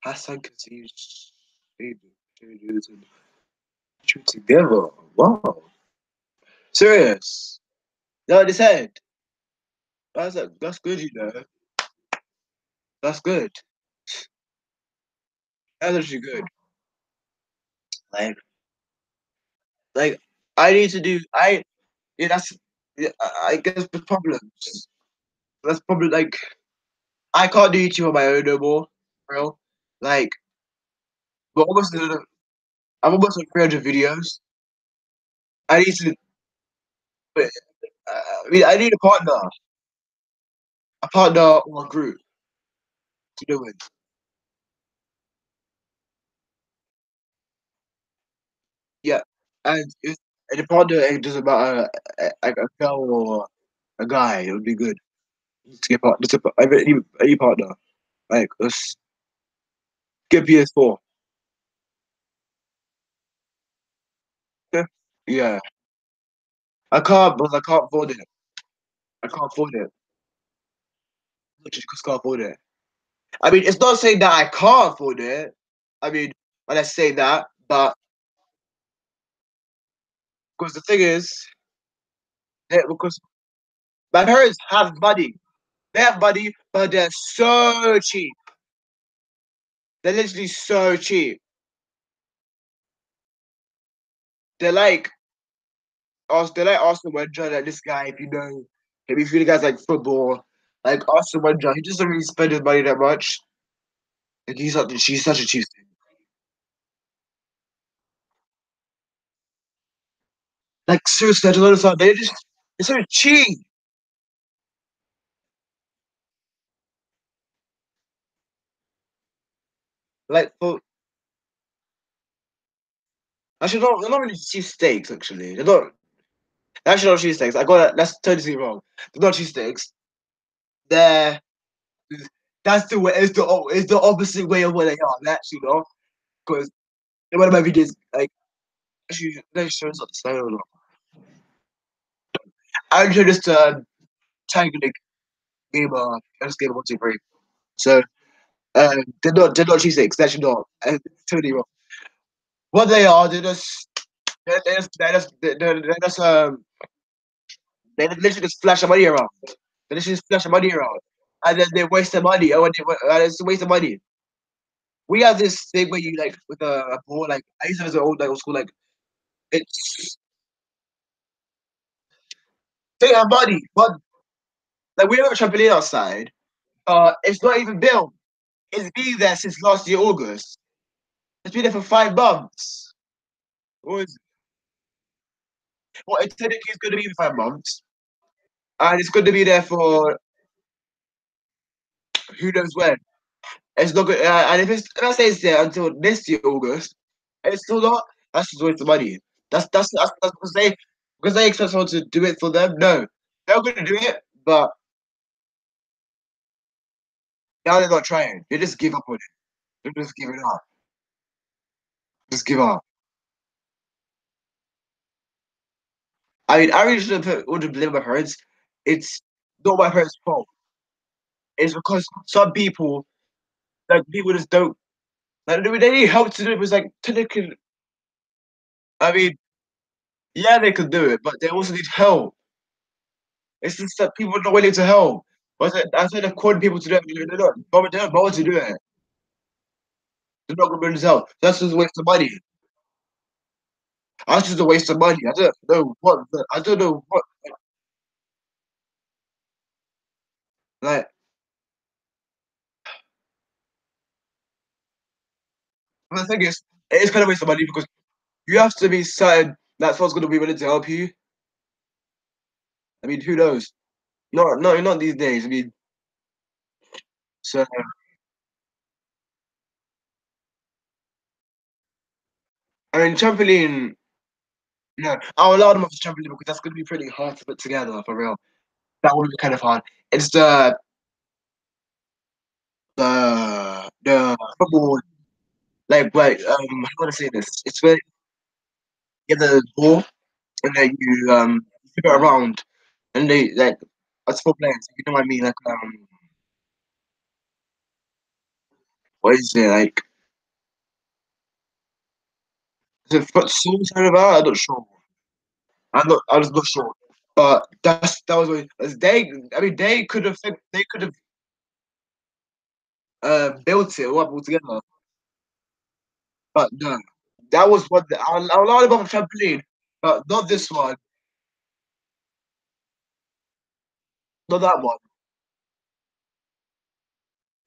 Speaker 1: Hassan continues to together. Wow. Serious. No, they said. That's good, you know. That's good. That's actually good. Like like I need to do I yeah that's yeah, I guess the problems. That's probably like I can't do YouTube on my own no more, bro. Like we're almost I'm almost at 300 videos. I need to I mean I need a partner. a partner or a group to do it. Yeah, and the partner it doesn't matter like a girl or a guy. It would be good to get part. Just any partner. Like let's get PS4. Yeah, yeah. I can't, but I can't afford it. I can't afford it. Just because I can't afford it. I mean, it's not saying that I can't afford it. I mean, when I say that, but because the thing is, because my parents have money. They have money, but they're so cheap. They're literally so cheap. They're like they're like Arsenal Wenger, like this guy, if you know if you guys like football, like Arsenal Wenger, he doesn't really spend his money that much. Like she's such a cheap thing. Like seriously, I don't understand. They're so cheap. Like for actually they're not really cheap steaks actually. They're actually not cheap steaks. I got that that's totally wrong. They're not cheap steaks. They're that's the way it's the opposite way of what they are. They actually not because in one of my videos like actually they show us on the side or not. I actually just tagging gamer, that's gamer 1 2 3. So they're not cheesesteaks. They're actually not. Totally wrong. What they are, they're just they literally just flash their money around. They literally just flash their money around, and then they waste their money. Oh, and it's a waste of money. We have this thing where you like with a ball. Like I used to have this old like old school like it's they have money, but like we have a trampoline outside. It's not even built. It's been there since last year August. It's been there for 5 months. Or is Well, it technically it's going to be 5 months, and it's going to be there for who knows when. It's not good, and if I say it's there until this year August, and it's still not. That's just a waste of money. That's because they expect someone to do it for them. No, they're going to do it, but now they're not trying. They just give up on it. They just give it up. Just give up. I mean, I really shouldn't put all the blame on my parents. It's not my parents' fault. It's because some people, like people, just don't. Like they need help to do it. It's like technically, I mean, yeah, they could do it, but they also need help. It's just that people are not willing to help. But I said they've called people to do it, they don't bother to do it. They're not going to help. That's just a waste of money. That's just a waste of money. I don't know what. Like, the thing is, it is kind of a waste of money because you have to be certain that someone's going to be willing to help you. I mean, who knows? Not these days. I mean, so I mean, trampoline. No, I would allow them off the trampoline because that's going to be pretty hard to put together for real. That would be kind of hard. It's the football like wait how do I want to say this? It's where you get the ball and then you flip it around and they like that's 4 players. You know what I mean? Like what is it like? Is it futsal something about? I'm not sure. I'm just not sure. But that was what they. I mean, they could have built it all together, but no. That was what I'll learn about the trampoline, but not this one, not that one.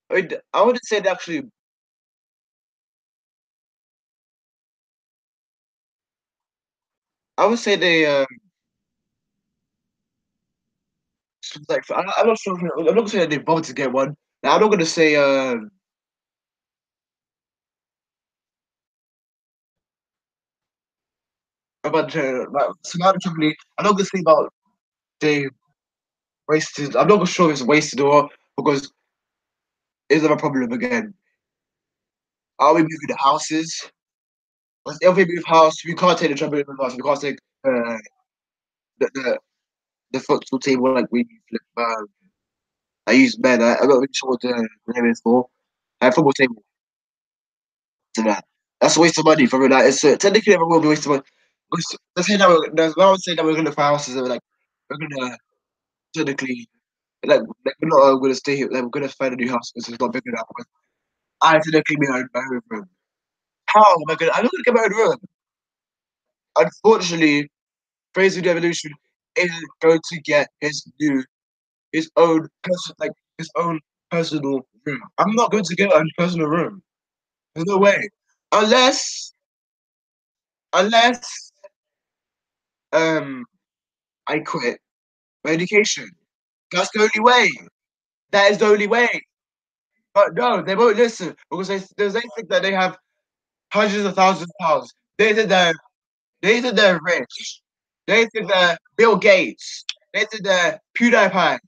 Speaker 1: I mean, I wouldn't say they actually. I would say they like I'm not sure. I'm not gonna say that they bothered to get one. Now, I'm not gonna say about Sonata company. I'm not gonna say about they wasted. I'm not sure if it's wasted or because is there a problem again? Are we moving the houses? If we move house, we can't take the trampoline with us. We can't take the the, the footstool table like we flip. I use men. I'm not really sure what the name is for. Football table to that. That's a waste of money from it. Like, it's technically it will be a waste of money. Because let's say that I would say that we're gonna look for houses and we're like we're gonna technically like we're not gonna stay here. Like, we're gonna find a new house because it's not big enough. But I technically need my own room. How am I gonna? I'm not gonna get my own room. Unfortunately, Fraser the Evolution isn't going to get his own his own personal room. I'm not going to get a personal room. There's no way. Unless unless um I quit my education. That's the only way. That is the only way. But no, they won't listen because they think that they have hundreds of thousands of pounds. They think they're rich. They think they're Bill Gates. They think they're PewDiePie,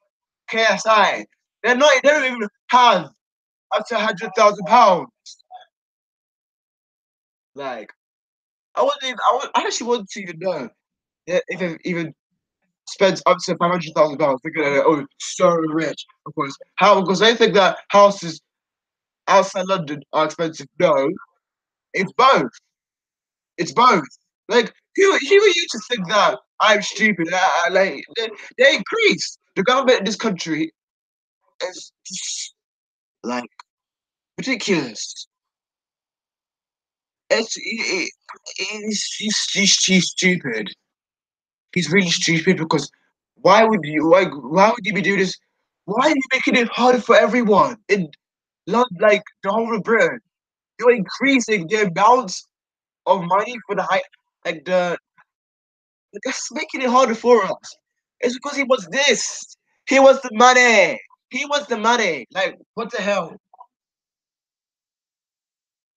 Speaker 1: KSI. They're not. They don't even have up to £100,000. Like, I wouldn't even. I actually want to even know if it even spends up to £500,000. Thinking that oh, so rich. Of course, how? Because they think that houses outside London are expensive. No, it's both. It's both. Like, who are you to think that I'm stupid? Like, they increase. The government in this country is just, like, ridiculous. He's stupid. He's really stupid because why would you be doing this? Why are you making it harder for everyone in London, like the whole of Britain? You're increasing the amount of money for the high, like the that's making it harder for us. It's because he wants this. He wants the money. He wants the money. Like, what the hell?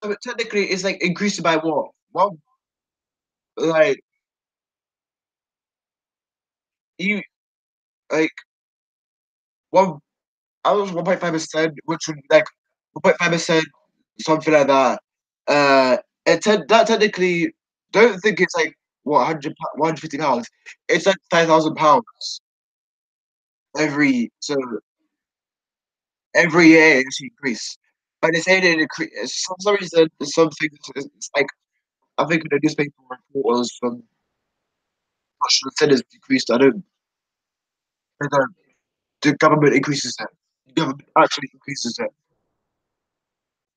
Speaker 1: So technically, it's like increased by what? Well, like you like one. I was 1.5%, which would like 1.5%, something like that. That technically don't think it's like what 150 pounds. It's like £5,000 every year it's increase. But they say that increase. For some reason, some things it's like I think the newspaper reporters from National said it's decreased. I don't. The government increases it. The government actually increases it.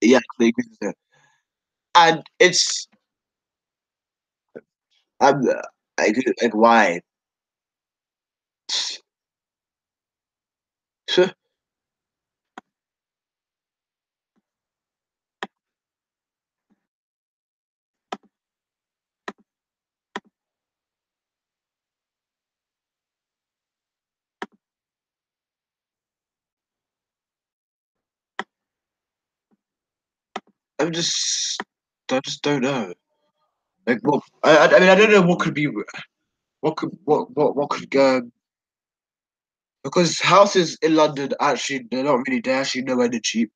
Speaker 1: Yeah, actually increases it, and it's I'm like why? I'm just I just don't know. Like what? I mean I don't know what could be what could go because houses in London actually they're not really they're actually nowhere near cheap.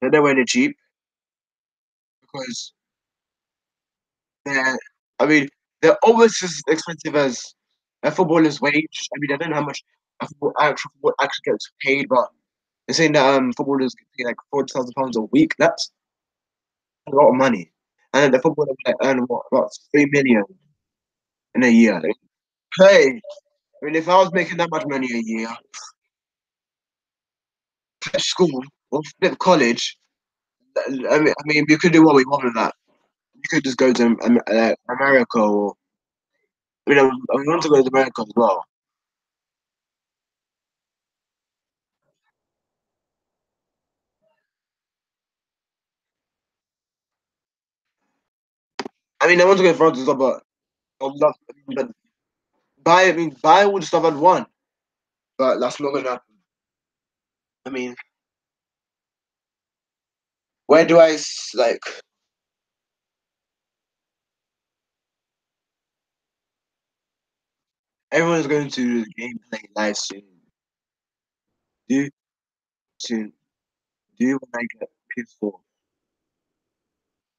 Speaker 1: They're nowhere near cheap because they're I mean they're almost as expensive as a footballer's wage. I mean I don't know how much actual football actually gets paid, but they're saying that footballers get paid like £40,000 a week. That's a lot of money. And then the footballer like earn what about 3 million in a year. Like, hey, I mean if I was making that much money a year, at school or flip college, I mean, we could do what we want with that. We could just go to America, or I want to go to America as well. I mean, I want to go to France as well, but I'm not, but buy. I mean, buy all the stuff I'd want. but that's not gonna happen. I mean, where do like? Everyone's going to the gameplay live soon. Do soon. Do when I get PS4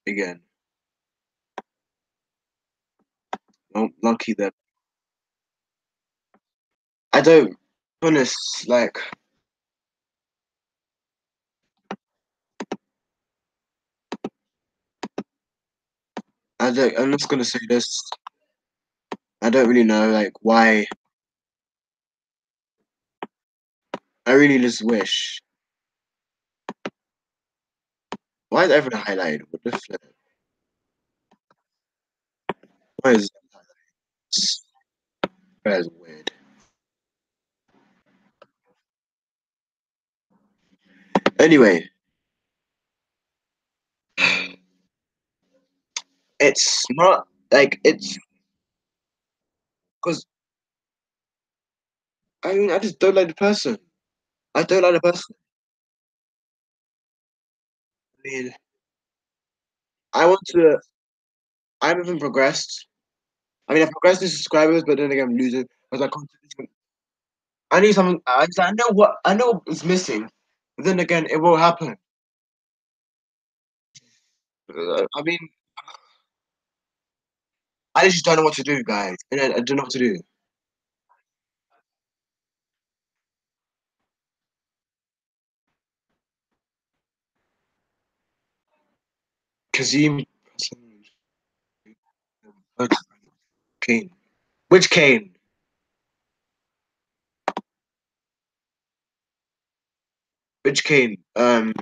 Speaker 1: again. Oh, lucky them. I don't. Honest, like I don't. I'm just gonna say this. I don't really know like why. I really just wish. Why is everyone highlighted? What the flip? Why is that is weird? Anyway, it's not like it's because I mean I just don't like the person. I don't like the person. I mean, I want to. I haven't progressed. I mean, I've progressed in subscribers, but then again, I'm losing because I can't. I need something. I know what I know is missing, but then again, it will happen. I mean, I just don't know what to do, guys. I don't know what to do. Kazim, Kane. Which Kane? Which Kane? On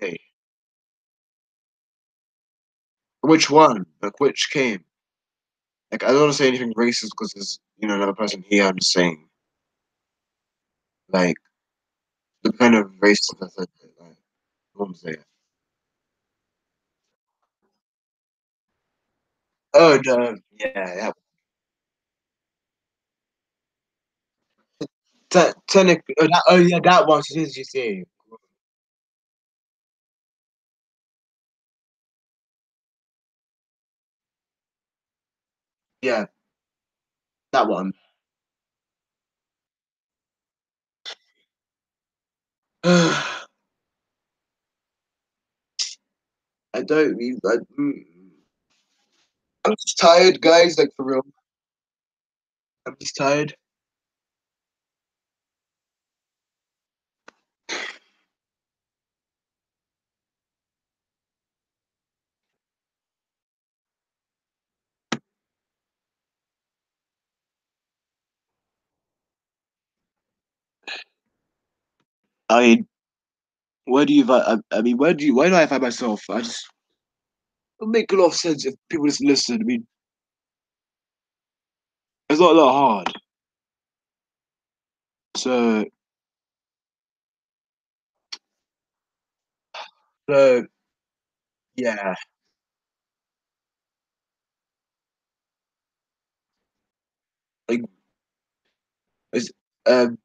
Speaker 1: GTA. Which one? Like which Kane? Like I don't want to say anything racist because there's another person here. I'm just saying like the kind of racist I said. Like, I won't say it. Oh no, yeah, technically. Oh yeah, that one. What did you say? Yeah, that one. I don't mean. I'm just tired, guys. Like for real. I'm just tired. I mean, where do you? I mean, where do you? Where do I find myself? I just it make a lot of sense if people just listen. I mean, it's not a lot hard. So, so yeah, like it's um,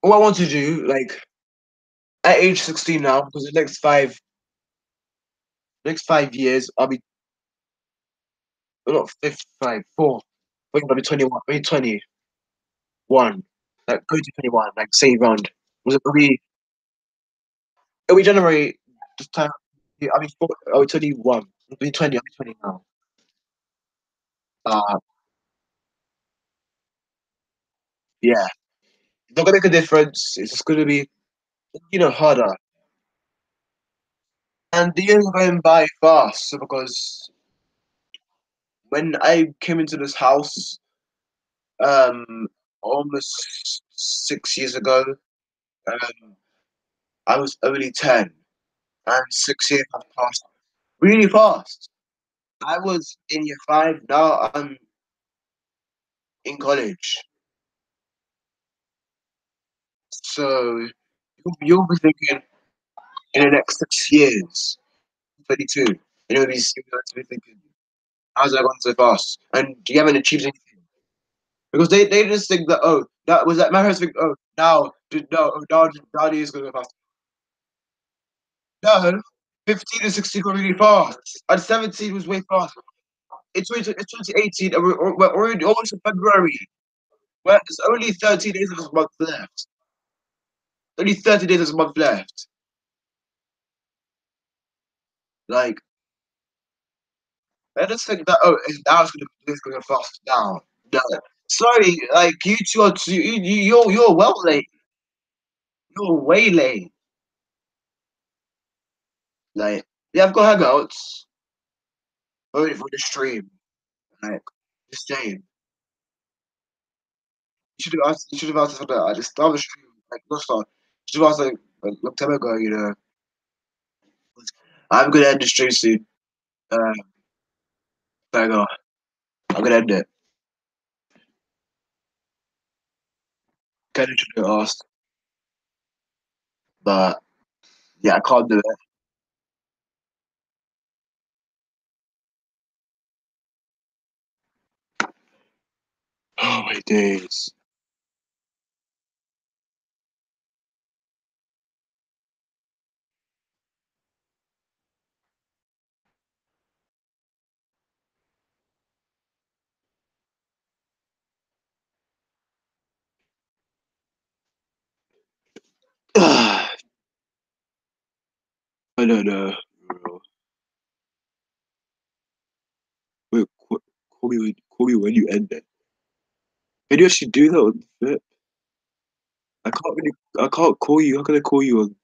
Speaker 1: what I want to do, like at age 16 now, because the next 5 years, I'll be well, not 55, four. I think I'll be 21. I'll be 21. Like go to 21. Like say round. Was it? It'll be January. This time. Yeah, I'll be 21. I'll be 20. I'll be 20 now. Uh, yeah. It's not gonna make a difference. It's just gonna be, harder. And the years are going by fast so because when I came into this house, um, almost 6 years ago, um, I was only 10, and 6 years have passed really fast. I was in year five, now I'm in college. So you'll be thinking in the next 6 years, 22, and you'll be thinking, how's that gone so fast? And you haven't achieved anything because they just think that that was that my parents think now is gonna go fast. No, 15 and 16 were really fast, and 17 was way fast. It's 2018, and we're already almost in February. Well, it's only 13 days of this month left. Only 30 days of this month left. Like, I just think that now it's gonna go fast now. No. Sorry, like you two are too, you're well late. You're way late. Like, yeah, I've got hangouts only for the stream. Like, just saying. You should have asked us for that. I just start the stream, like not start. You should have asked like a long time ago, you know. I'm gonna end the stream soon. Uh, hang on. I'm gonna end it. Kinda should have asked, but yeah, I can't do it. Oh my days. I don't know. Wait, call me when you end it. Can you actually do that on the flip? I can't call you. How can I call you on?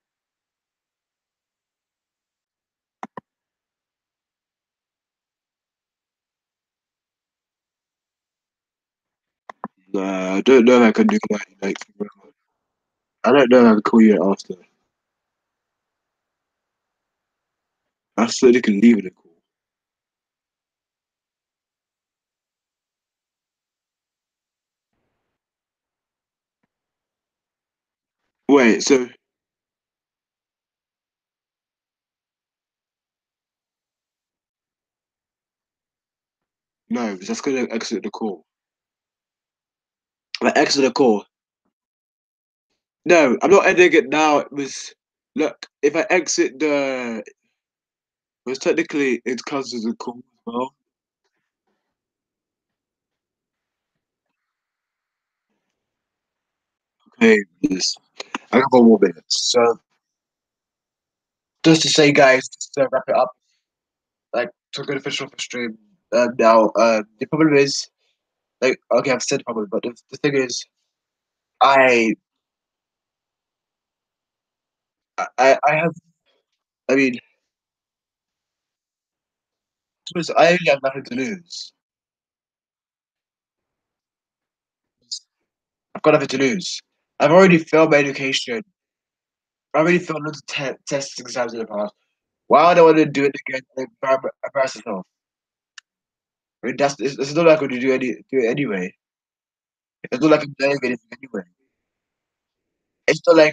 Speaker 1: Nah, I don't know if I can do that. Like, I don't know if I can call you after. I said you can leave it a call. Wait, so no, that's gonna exit the call. Like exit the call. No, I'm not ending it now. It was look, if I exit the because technically it counts as a call as well. Okay, yes. I got 1 more minute. So just to say guys, just to wrap it up, like to go to finish off the stream now, the problem is like okay, I've said the problem, but the thing is I I have I mean I only have nothing to lose. I've got nothing to lose. I've already failed my education. I already failed loads of tests exams in the past. Why would I want to do it again and embarrass myself? I mean, it's not like I'm going to do it anyway. It's not like I'm learning anything anyway. It's not like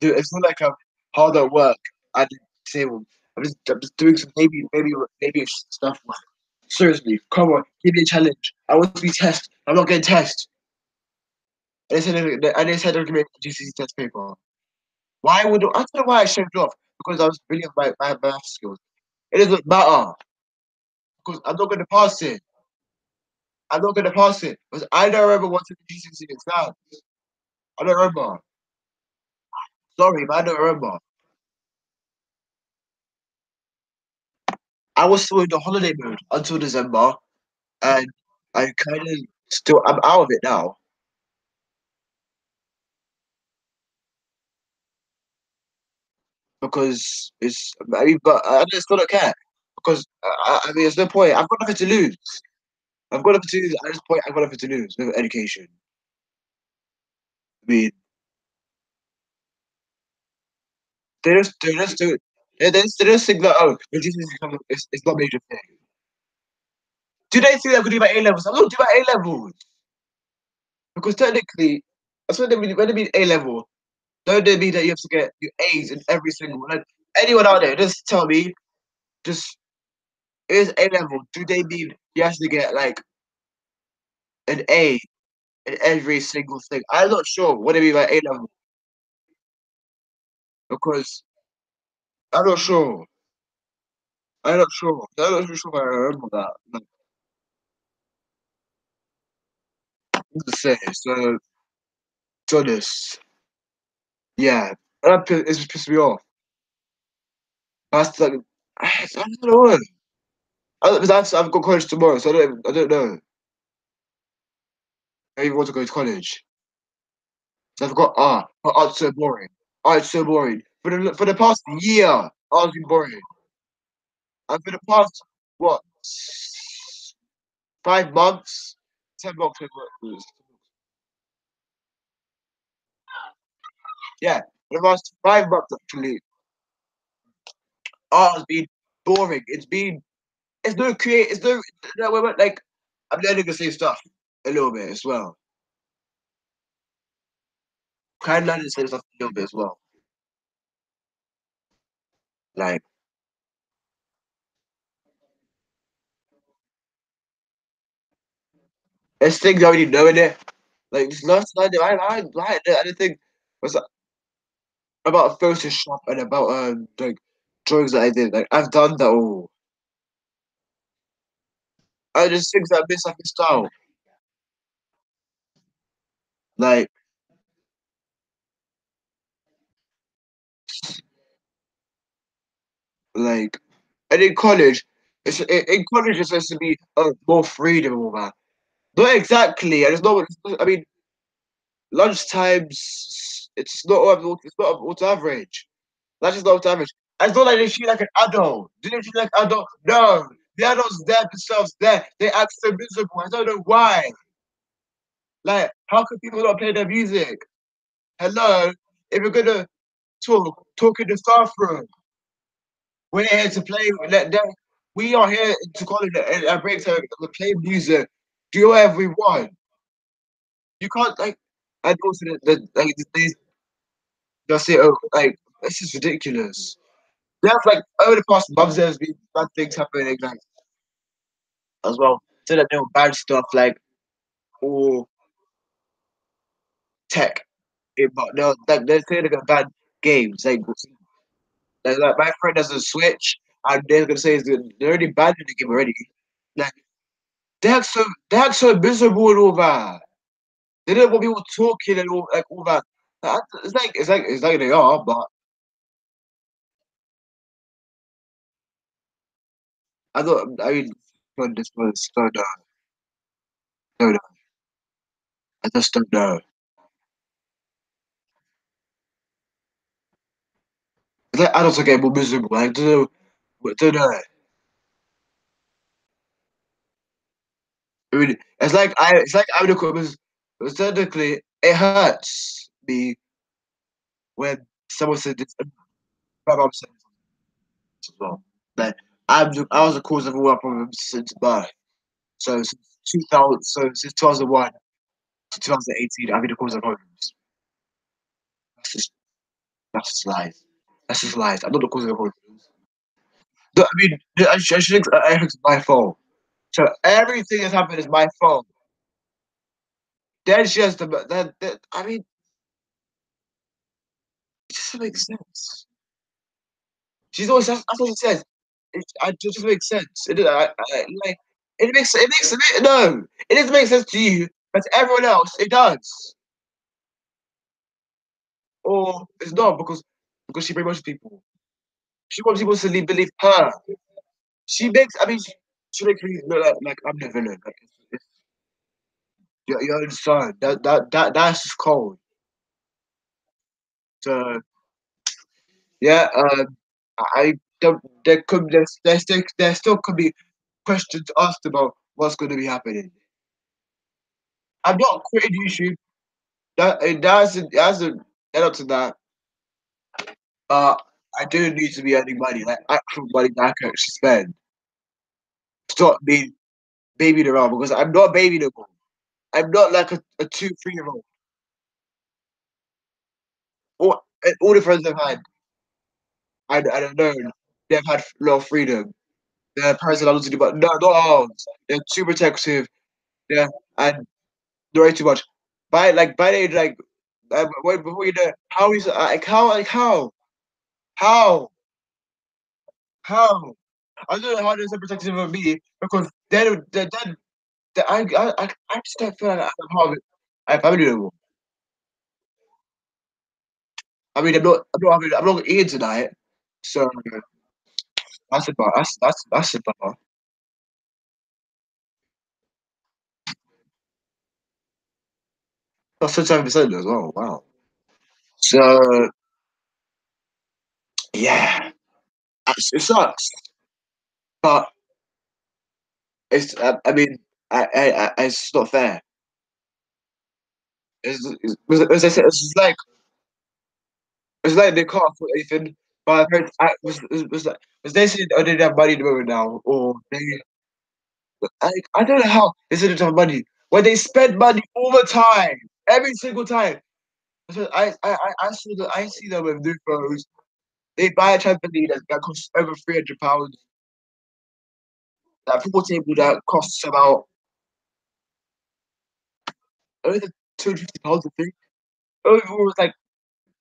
Speaker 1: it's not like I'm hard at work at the table. I'm just doing some maybe stuff. Seriously, come on, give me a challenge. I want to be test. I'm not getting test. And they said they're going to make a GCSE test paper. Why would I don't know why I shaved off because I was brilliant at my math skills. It doesn't matter because I'm not going to pass it. I'm not going to pass it because I don't remember what's in the GCSE exam. I don't remember. Sorry, but I don't remember. I was still in the holiday mode until December, and I kind of I'm out of it now because it's. I mean, but I just still don't care because I mean, there's no point. I've got nothing to lose. I've got nothing to lose. At this point, I've got nothing to lose with education. I mean, they just do. They just think that reducing income is not a major thing. Do they think I could do my A levels? I'm not doing my A levels because technically. That's when they mean A level. Don't they mean that you have to get your A's in every single one? Like, anyone out there, just tell me, just is A level. Do they mean you have to get like an A in every single thing? I'm not sure what they mean by A level because I'm not sure. I'm not sure. I'm not sure if I remember that. Like, what to say? So, to honest, yeah, it's just pissed me off. That's like, I don't know. I've got college tomorrow, so I don't know. I even want to go to college. So I've got art's so boring. Art's so boring. For the past year, art's been boring. And for the past what 5 months, 10 months, yeah, for the past 5 months actually, art has been boring. It's no create. It's no like I'm learning the same stuff a little bit as well. Kind of learning the same stuff a little bit as well. Like there's things I already know in it. Like just last night, I didn't think was about Photoshop and about like drawings that I did. Like I've done that all. I just things that I miss like the style. Like like and in college, in college it's supposed to be more freedom and all that. Not exactly, and it's not. I mean, lunchtimes it's not up to average. That's just not up to average. And it's not like they treat like an adult. Do they treat like adult? No, the adults there themselves there. They act so miserable. I don't know why. Like, how can people not play their music? Hello, if you're gonna talk in the staff room. We're here to play. We are here to call it a break to play music. Do whatever we want. You can't like. And also like they'll say, oh, like this is ridiculous. There's like over the past months, there's been bad things happening like as well. So that there were bad stuff like all tech, but they're saying they got bad games. Like my friend has a Switch, and they're gonna say they're already banned in the game already. Like they act so miserable and all that. They don't want people talking and all that. It's like they are, but I don't. I mean, this was no. I just don't know. It's like adults are getting more miserable. I don't know. I don't know. I mean, it's like I'm the because technically it hurts me when someone said this. My mom said this as well. Like I was the cause of all our problems since birth. So since 2000, so since 2001 to 2018, I've been the cause of problems. That's just that's just lies. That's just lies. I'm not the cause of the problems. I mean, I should think everything's my fault. So everything that's happened is my fault. Then she has to. I mean, it doesn't make sense. She's always that's what she says. It just makes sense. Like no. It doesn't make sense to you, but to everyone else it does. Or it's not because she brainwashes people. She wants people to believe her. She makes. I mean, she makes me look like I'm the villain. Like it's your own son. That's just cold. So yeah, I don't. There still could be questions asked about what's going to be happening. I'm not quitting YouTube. That's a add up to that. Uh, I do need to be earning money, like actual money that I can actually spend. Stop being babied around because I'm not a baby no more. I'm not like a 2, 3 year old. all the friends I've had, I don't know, they've had a lot of freedom. Their parents allowed them to do, but no, not all. They're too protective. Yeah, and they're way too much. By the age before you know how is how how I don't know how they're so protective of me because I just don't feel like I'm part of it. I family no more. I mean I'm not eating tonight, so that's about. That's 7% as well. Wow. So yeah, it sucks, but it's I mean it's not fair. As I said, it's like they can't afford anything. But I've heard was like was they saying oh they didn't have money in the moment now or they I don't know how they said they don't have money when they spend money all the time every single time. So I see them with new phones. They buy a trampoline that costs over £300. That football table that costs about over £250, I think. Overall, it's like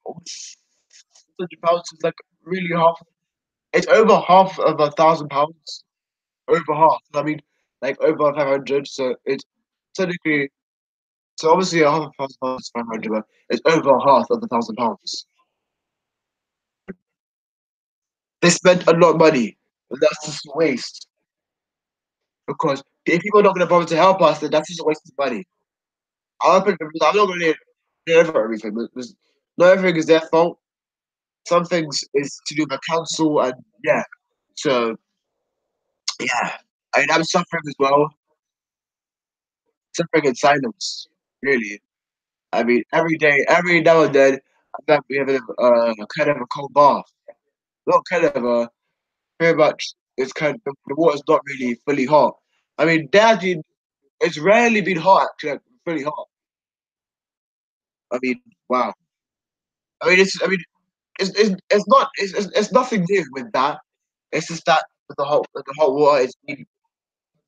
Speaker 1: £200 is like really half. It's over half of £1,000. Over half. I mean, like over 500. So it's technically so obviously a half of £1,000 is 500, but it's over half of £1,000. They spent a lot of money, but that's just a waste. Because if people are not going to bother to help us, then that's just a waste of money. I'm not going to do for everything. Not everything is their fault. Some things is to do with the council, and yeah. So yeah, I mean, I'm suffering as well, suffering in silence. Really, I mean, every day, every now and then, I'm gonna be having kind of a cold bath. Not kind of a very much. It's kind of the water's not really fully hot. I mean, it's rarely been hot actually, like, fully hot. I mean, wow. I mean, it's not it's nothing new with that. It's just that with the hot water, it's been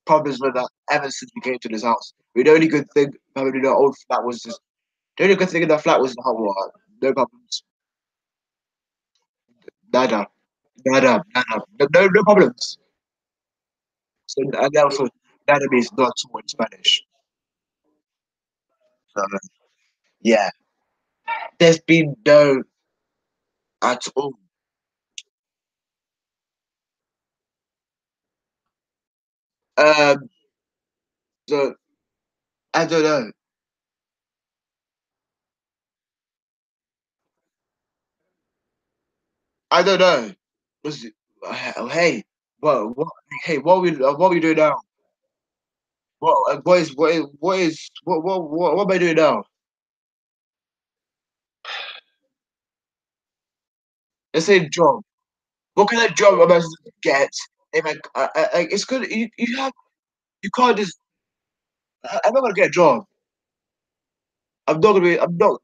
Speaker 1: problems with that ever since we came to this house. The only good thing having in our old flat was just the only good thing in the flat was the hot water. No problems. Nada. Nada. Nada. No problems. So and also nada means not so in Spanish. So yeah. There's been no at all. Um so I don't know. I don't know. Was it, hey, what hey what we doing now? What am I doing now? Let's say job. What kind of job am I supposed to get? If it's good. You can't just. I'm not gonna get a job. I'm not gonna be. I'm not.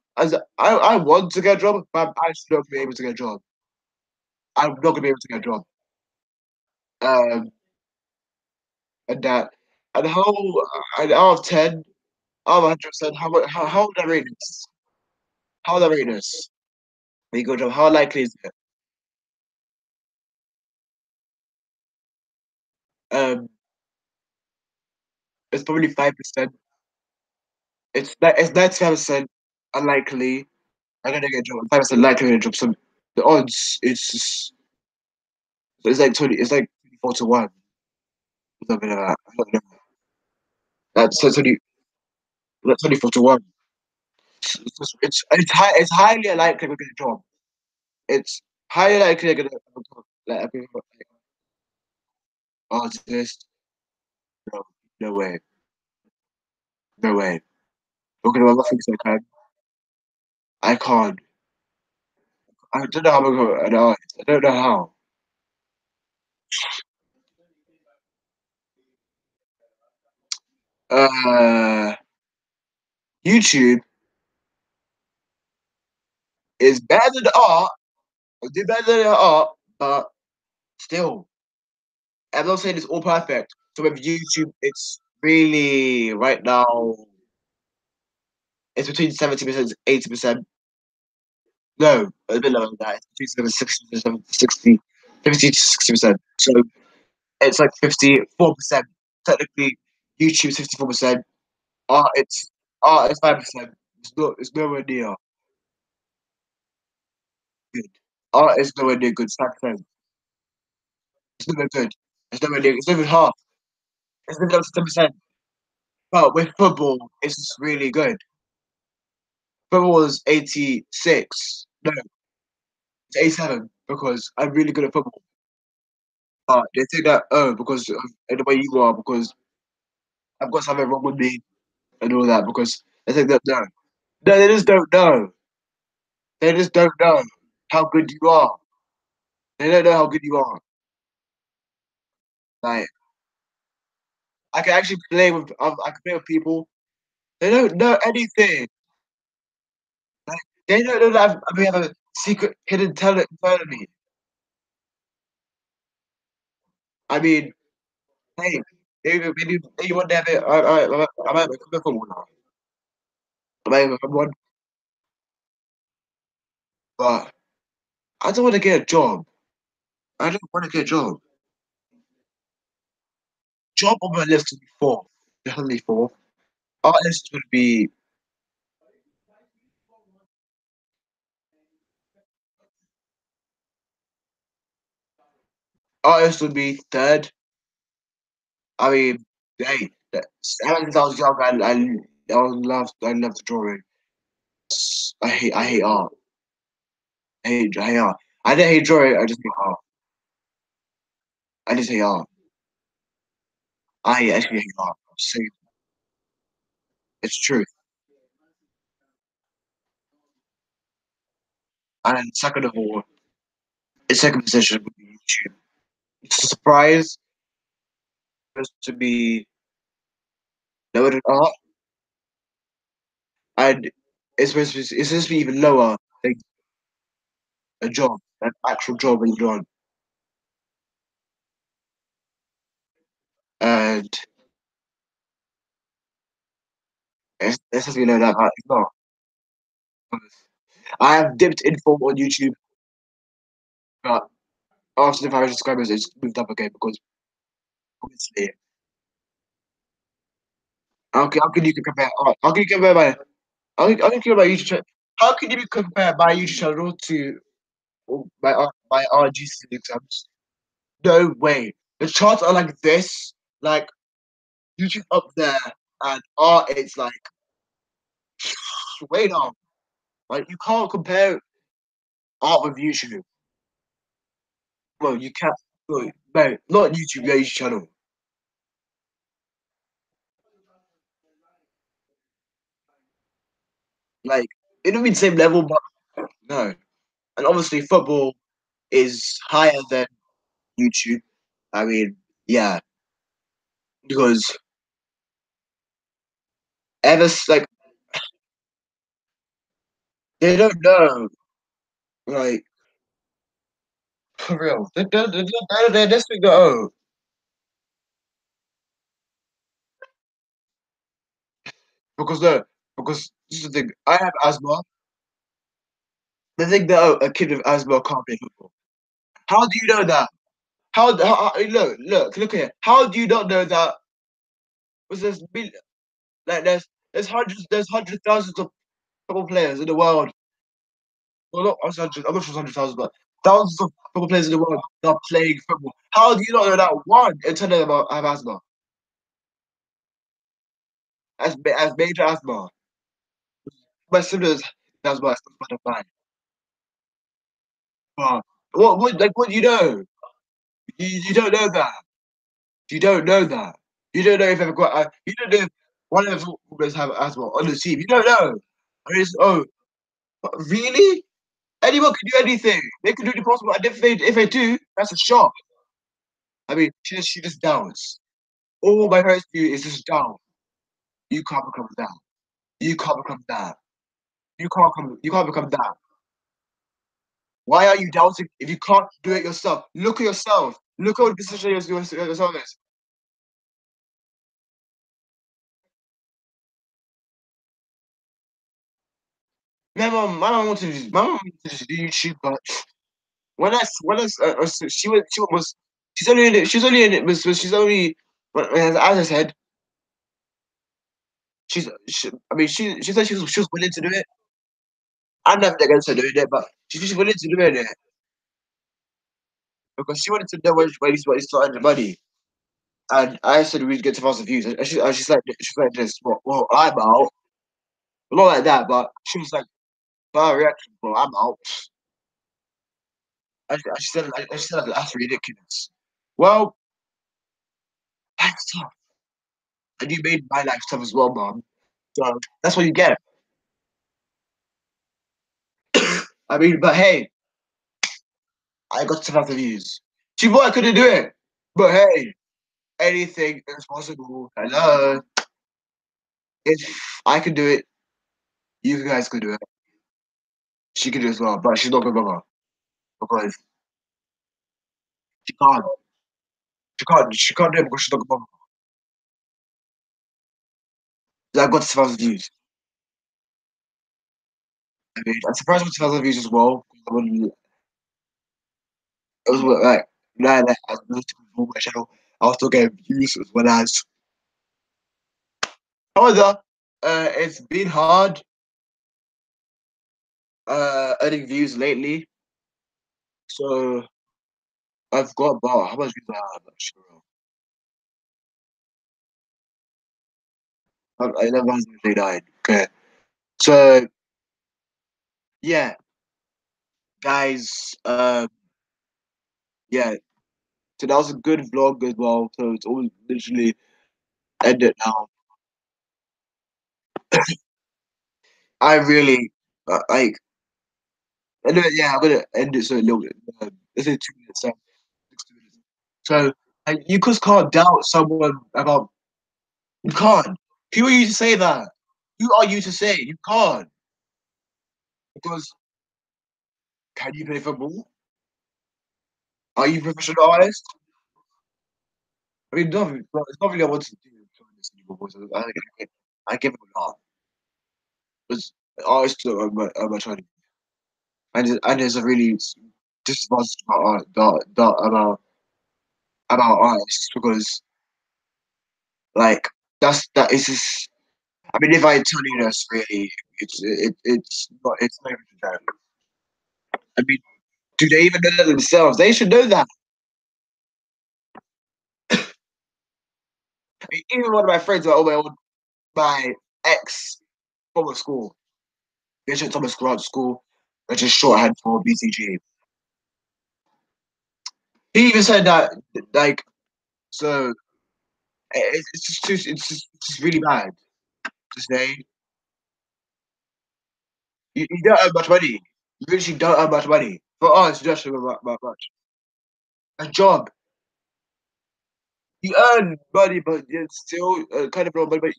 Speaker 1: I want to get a job, but I'm actually not gonna be able to get a job. I'm not gonna be able to get a job. Um, and that, and and out of 10, out of 100%, how would I rate this? How would I rate this? We go job. How likely is it? Um, it's probably 5%. It's 95% unlikely. I'm gonna get a job. 5% likely to get a job. So the odds, it's like 20. It's like 24 to 1. Something like that. I don't know. That's so 20. That's 24 to 1. It's highly unlikely we're gonna get a job. It's highly likely they're gonna like artist. No, no way. No way. Okay, well, I think I can. I can't. I don't know how I'm gonna go an artist. I don't know how. Uh, YouTube. It's better than the art. It's better than the art, but still, I'm not saying it's all perfect. So with YouTube, it's really right now. It's between 70% and 80%. No, a bit lower than that. It's between 60%, 60, 50 to 60%. So it's like 54%. Technically, YouTube's 54%. It's art is 5%. It's nowhere near good. Art is nowhere near good. It's 5%. It's nowhere good. It's nowhere near. It's not even half. It's not even 10%. But with football, it's just really good. Football was 86. No, it's 87 because I'm really good at football. But they think that because of the way you are, because I've got something wrong with me and all that. Because they think that no, they just don't know. They just don't know how good you are. They don't know how good you are. Like I can actually play with I can play with people. They don't know anything. Like they don't know that we have a secret hidden talent inside of me. I mean, hey, maybe one day I might become a football now. I might become one, but I don't want to get a job. I don't want to get a job. Job on my list would be four, definitely four. Artist would be artist would be third. I mean, hey, ever since I was young, I loved drawing. I hate art. I hate art. I didn't hate drawing. I just hate art. I just hate art. I actually hate art. So it's true. And then second of all, the second position would be YouTube. It's a surprise just to be lower than art, and it's supposed to be even lower than a job, an actual job in John. And it's supposed to be lower than art. It's not. I have dipped info on YouTube, but after the 500 subscribers, it's moved up again because obviously, how can you compare art? How can you compare my how can you compare my YouTube channel? How can you compare my YouTube channel to my RGC exams? No way. The charts are like this, like YouTube up there, and art it's like way down. Like you can't compare art with YouTube. Well, you can't. Well, no, not YouTube. Your YouTube channel. Like it don't mean same level, but no. And obviously, football is higher than YouTube. I mean, yeah, because like they don't know, like for real. They just think that because no, because this is the thing. I have asthma. They think that a kid with asthma can't play football. How do you know that? Look here. How do you not know that? Was like there's hundreds thousands of football players in the world. Well, not hundred. I'm not sure hundred thousand, but thousands of football players in the world that are playing football. How do you not know that one and tell them about have asthma? As major asthma. My siblings has asthma. It's not fine. But what do you know? You don't know that. You don't know that. You don't know if ever got. You don't know if one of the footballers have asthma on the team. You don't know. And it's, really? Anyone can do anything. They can do the impossible. And if they do, that's a shock. I mean, she just downs. All my parents do is just down. You can't become that. You can't become that. You can't become that. Why are you doubting if you can't do it yourself? Look at yourself. Look at what decision yourself is. My mom wanted to, my mom wanted to do YouTube, but she was she's only in it. She's only in it. She's only as I said. I mean, she said she was willing to do it. I'm never against her doing it, but she's willing to do it because she wanted to know where he's starting the money. And I said we'd get to 1,000 views, and she's like this. Well, I'm out. Not like that, but she was like, "My reaction, bro, I'm out." And she said that's ridiculous. Well, that's tough, and you made my life tough as well, mom. So that's what you get. I mean, but hey, I got to 1,000 views. She thought I couldn't do it, but hey, anything is possible. Hello, if I could do it, you guys could do it. She could do it as well, but she's not gonna bother because she can't. She can't do it because she's not gonna bother. I got to 1,000 views. I mean, I'm surprised I got to 1,000 views as well. It was like now that I was to my channel, I was still getting views as well as. However, it's been hard earning views lately. So I've got about how much views I have? I'm not sure. I never really died. Okay, so yeah, guys. Yeah. So that was a good vlog as well. So it's all literally ended now. I really like. Anyway, yeah, I'm gonna end it so a little bit. Let's say 2 minutes. So, 2 minutes. So you just can't doubt someone about. You can't. Who are you to say that? Who are you to say you can't? Because can you play football? Are you a professional artist? I mean, it's not really what I want to do. Anymore, because I give him a lot. Because artists are my trying to, and there's a really disadvantage about about artists because that is just. I mean, if I tell you this, really, it's not even a joke. I mean, do they even know that themselves? They should know that. I mean, even one of my friends, my ex former school, Bishop Thomas Grant School, which is shorthand for BCG. He even said that, like, so it's just really bad to say you don't earn much money. You literally don't earn much money. For us, you don't earn much. A job, you earn money, but it's still kind of no money. But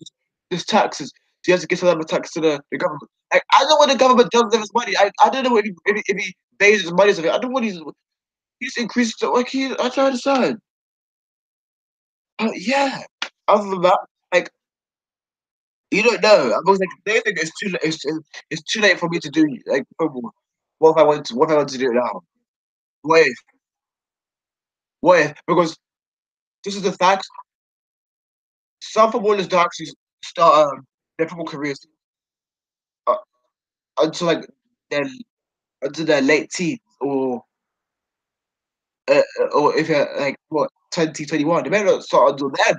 Speaker 1: there's taxes. So you have to give some tax to the government. I don't know what the government does with his money. I don't know what if he pays his money. I don't know what he's increased. Like I try to understand. Yeah. Other than that, like you don't know. I was like, they think it's too late. It's too late for me to do like football. What if I want to? What if I want to do it now? What if? What if? Because this is the fact. Some footballers don't actually start their football careers uh, until like their until their late teens or if you're like what 2021, they may not start until then.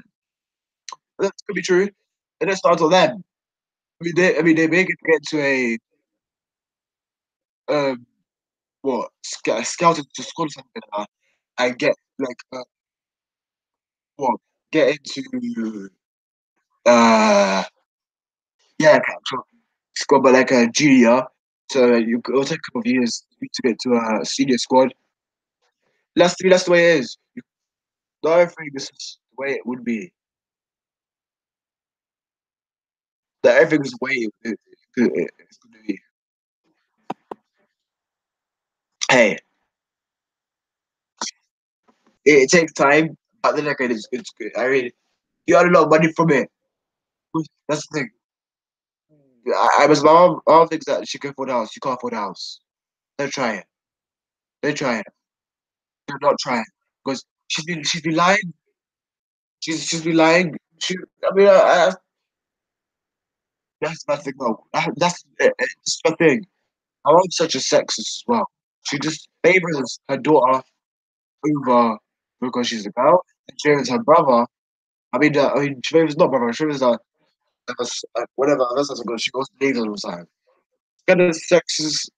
Speaker 1: That could be true. They don't start until then. I mean, they may get to a um scouted to school or something like that and get like what get into uh yeah squad but like a junior. So it'll take a couple of years to get to a senior squad. That's the way it is. Not everything is the way it would be. That everything is the way it's going to be. Hey, it takes time, but then again, it's good. I mean, you earn a lot of money from it. That's the thing. I was my mom thinks that she can afford a house. You can't afford a house. Don't try it. Don't try it. Do not try it because she's been lying. She's been lying. I mean, that's my thing. Though. That's my thing. My mom's such a sexist as well. She just favors her daughter over because she's a girl, and she favors her brother. I mean, she favors not brother. She favors whatever. That's not good. She goes to dating all the time. Kind of sexist.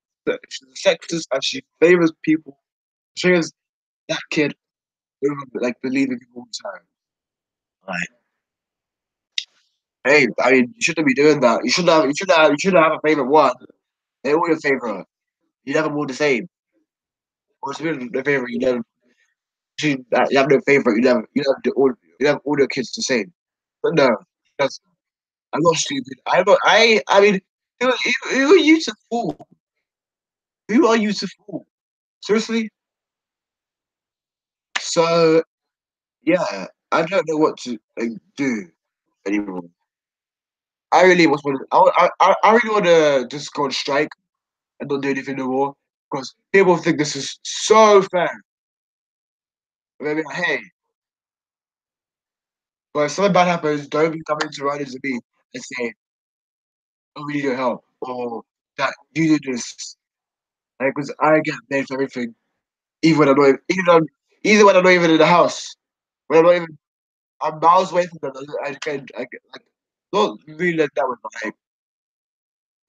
Speaker 1: She's sexist, and she favors people. She favors that kid over like believing people all the time. Like, hey, I mean, you shouldn't be doing that. You should have a favorite one. They all your favorite. You never more the same. Or it's really the favorite. You have no favorite. You have all your kids the same. But no, that's I'm not stupid. I mean, who are you to fool? Who are you to fool? Seriously? So yeah, I don't know what to do anymore. I really was want I really want to just go on strike and not do anything no more because people think this is so fair. Maybe like, hey, but if something bad happens, don't be coming to run into me and say, "Oh, we need your help," or that you do this. Like, because I get blamed for everything, even when I'm not even when I'm not even in the house. When I'm not even, I'm miles away from them. I can like, not really like that one, but like,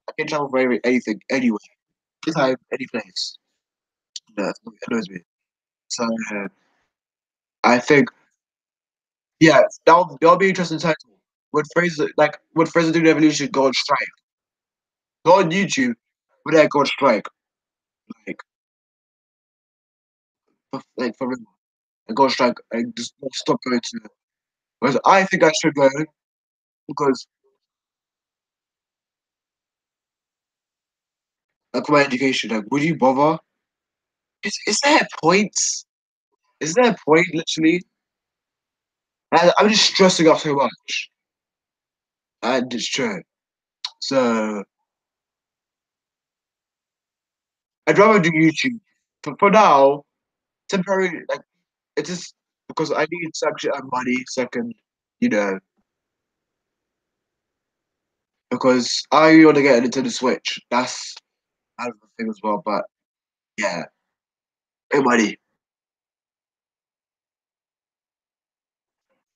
Speaker 1: I can travel for anything, anywhere, anytime, any place. No, it annoys me. So I think, yeah, that'll be interesting title. Would Fraser do the Revolution go on strike? Go on YouTube, would they go on strike? Like, for real, and go on strike and just not stop going to. Because I think I should go because like for my education, like, would you bother? Is there a point? Is there a point, literally? I'm just stressing out so much, and it's true. So I'd rather do YouTube. For now, temporary, like it's just because I need to actually earn money so I can, you know, because I want to get a Nintendo Switch. That's another thing as well. But yeah, hey, money.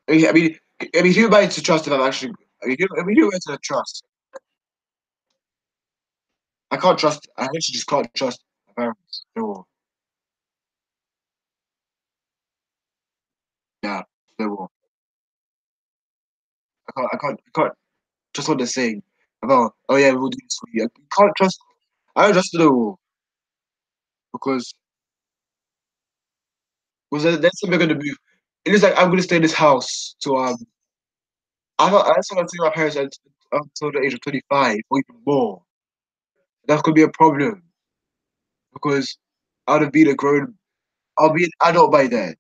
Speaker 1: I mean, who am I to trust if I'm actually? Who am I to trust? I can't trust. I actually just can't trust my parents. No, yeah, no. I can't trust what they're saying about. Oh yeah, we'll do this for you. I can't trust. I don't trust them all because they're still going to move. It is like I'm going to stay in this house to I just want to see my parents until the age of 25 or even more. That could be a problem because I'd have been a grown. I'll be an adult by then.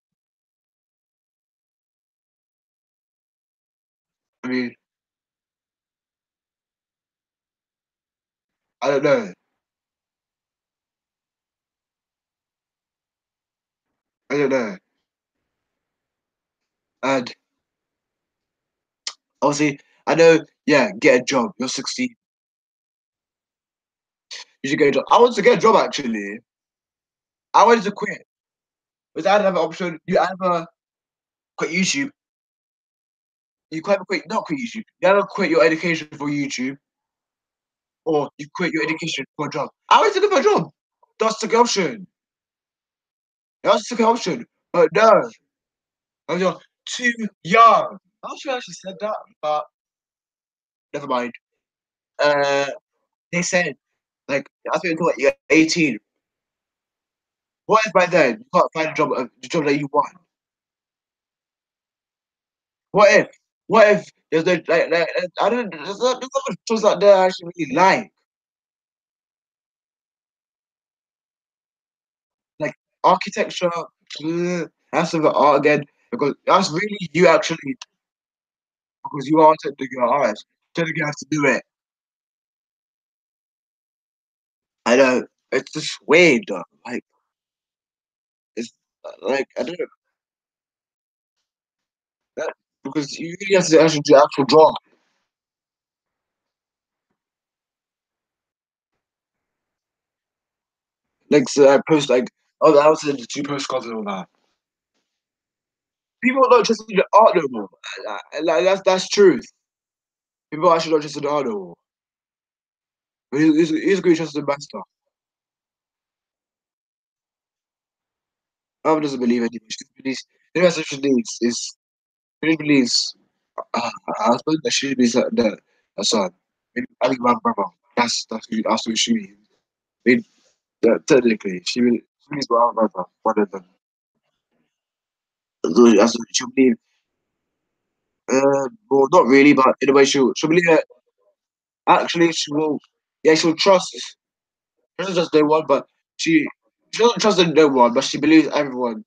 Speaker 1: I mean, I don't know. I don't know. And obviously, I know. Yeah, get a job. You're 16. You should get a job. I want to get a job actually. I wanted to quit, but I didn't have an option. You either quit YouTube. You can't quit. Not quit YouTube. You either quit your education for YouTube, or you quit your education for a job. I wanted to go for a job. That's the option. That's the option. But no, I was too young. I'm not sure I actually said that, but never mind. Uh, they said like I think until like, you're 18. What if by then you can't find the job that you want? What if? What if there's no I don't there's not much jobs out there I actually really like. architecture. That's the art again because that's really you actually because you are technically an artist. Technically, have to do it. I know it's just weird though. Like it's like I don't know that because you really have to actually do actual draw. Like so I post like oh that was the two post cards and all that. People are not interested in the art no more. Like that's truth. People are actually not interested in art no more. He's going to trust the master. Mom doesn't believe anything. She believes the only person she needs is she believes her husband that she believes the her son. I mean my brother. That's who she believes. I mean technically she believes my brother rather than that's what she believe. Well, not really, but in a way she'll believe that actually she will. Yeah, she'll trust. She doesn't trust no one, but she doesn't trust no one, but she believes everyone.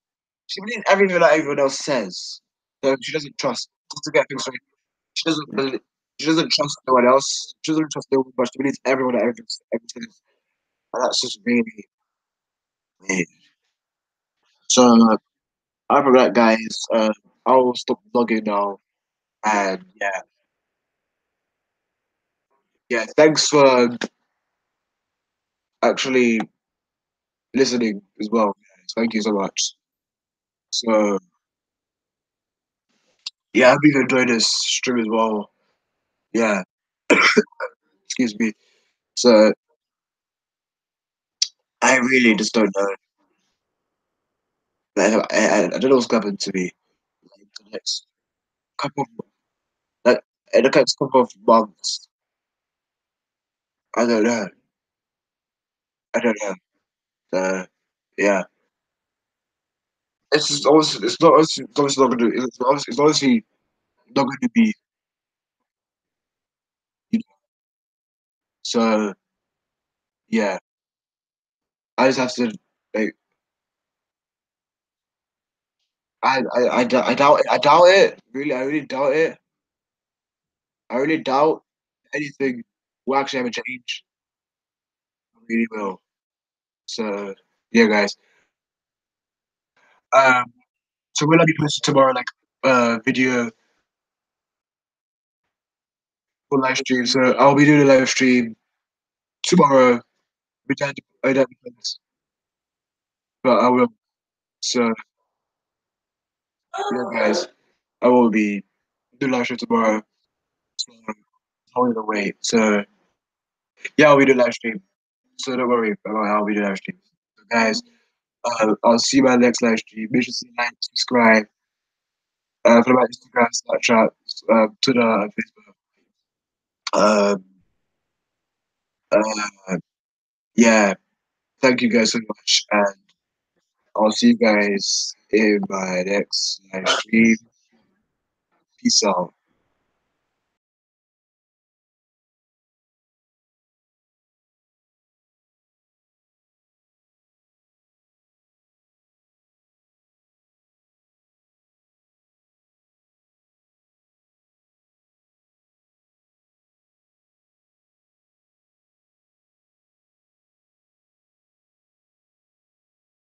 Speaker 1: She believes everything that everyone else says. So she doesn't trust. Just to get things straight, she doesn't believe, she doesn't trust no one else. She doesn't trust no one, but she believes everyone that everything says. And that's just really weird. So other than that, guys, I'll stop vlogging now. And yeah, yeah. Thanks for actually listening as well, guys. Thank you so much. So yeah, I hope you enjoyed this stream as well. Yeah, excuse me. So I really just don't know. I don't know what's going to happen to me like, the next couple of like in the next couple of months. I don't know. I don't know. Yeah, it's just obviously it's obviously not going to it's obviously not going to be you know. So yeah, I just have to like I doubt it. Really, I really doubt it. I really doubt anything will actually ever change. I really will. So yeah, guys. Um, so will I be posting tomorrow like video for live stream? So I'll be doing a live stream tomorrow. Which I don't depends, but I will. So yeah, guys, I will be doing live stream tomorrow. So I'll either wait. So yeah, I'll be doing live stream. So don't worry about how we do live stream. So guys, I'll see you in my next live stream. Make sure to like, subscribe, follow my Instagram, Snapchat, Twitter, and Facebook. Um, uh, yeah, thank you guys so much, and I'll see you guys in my next live stream. Peace out.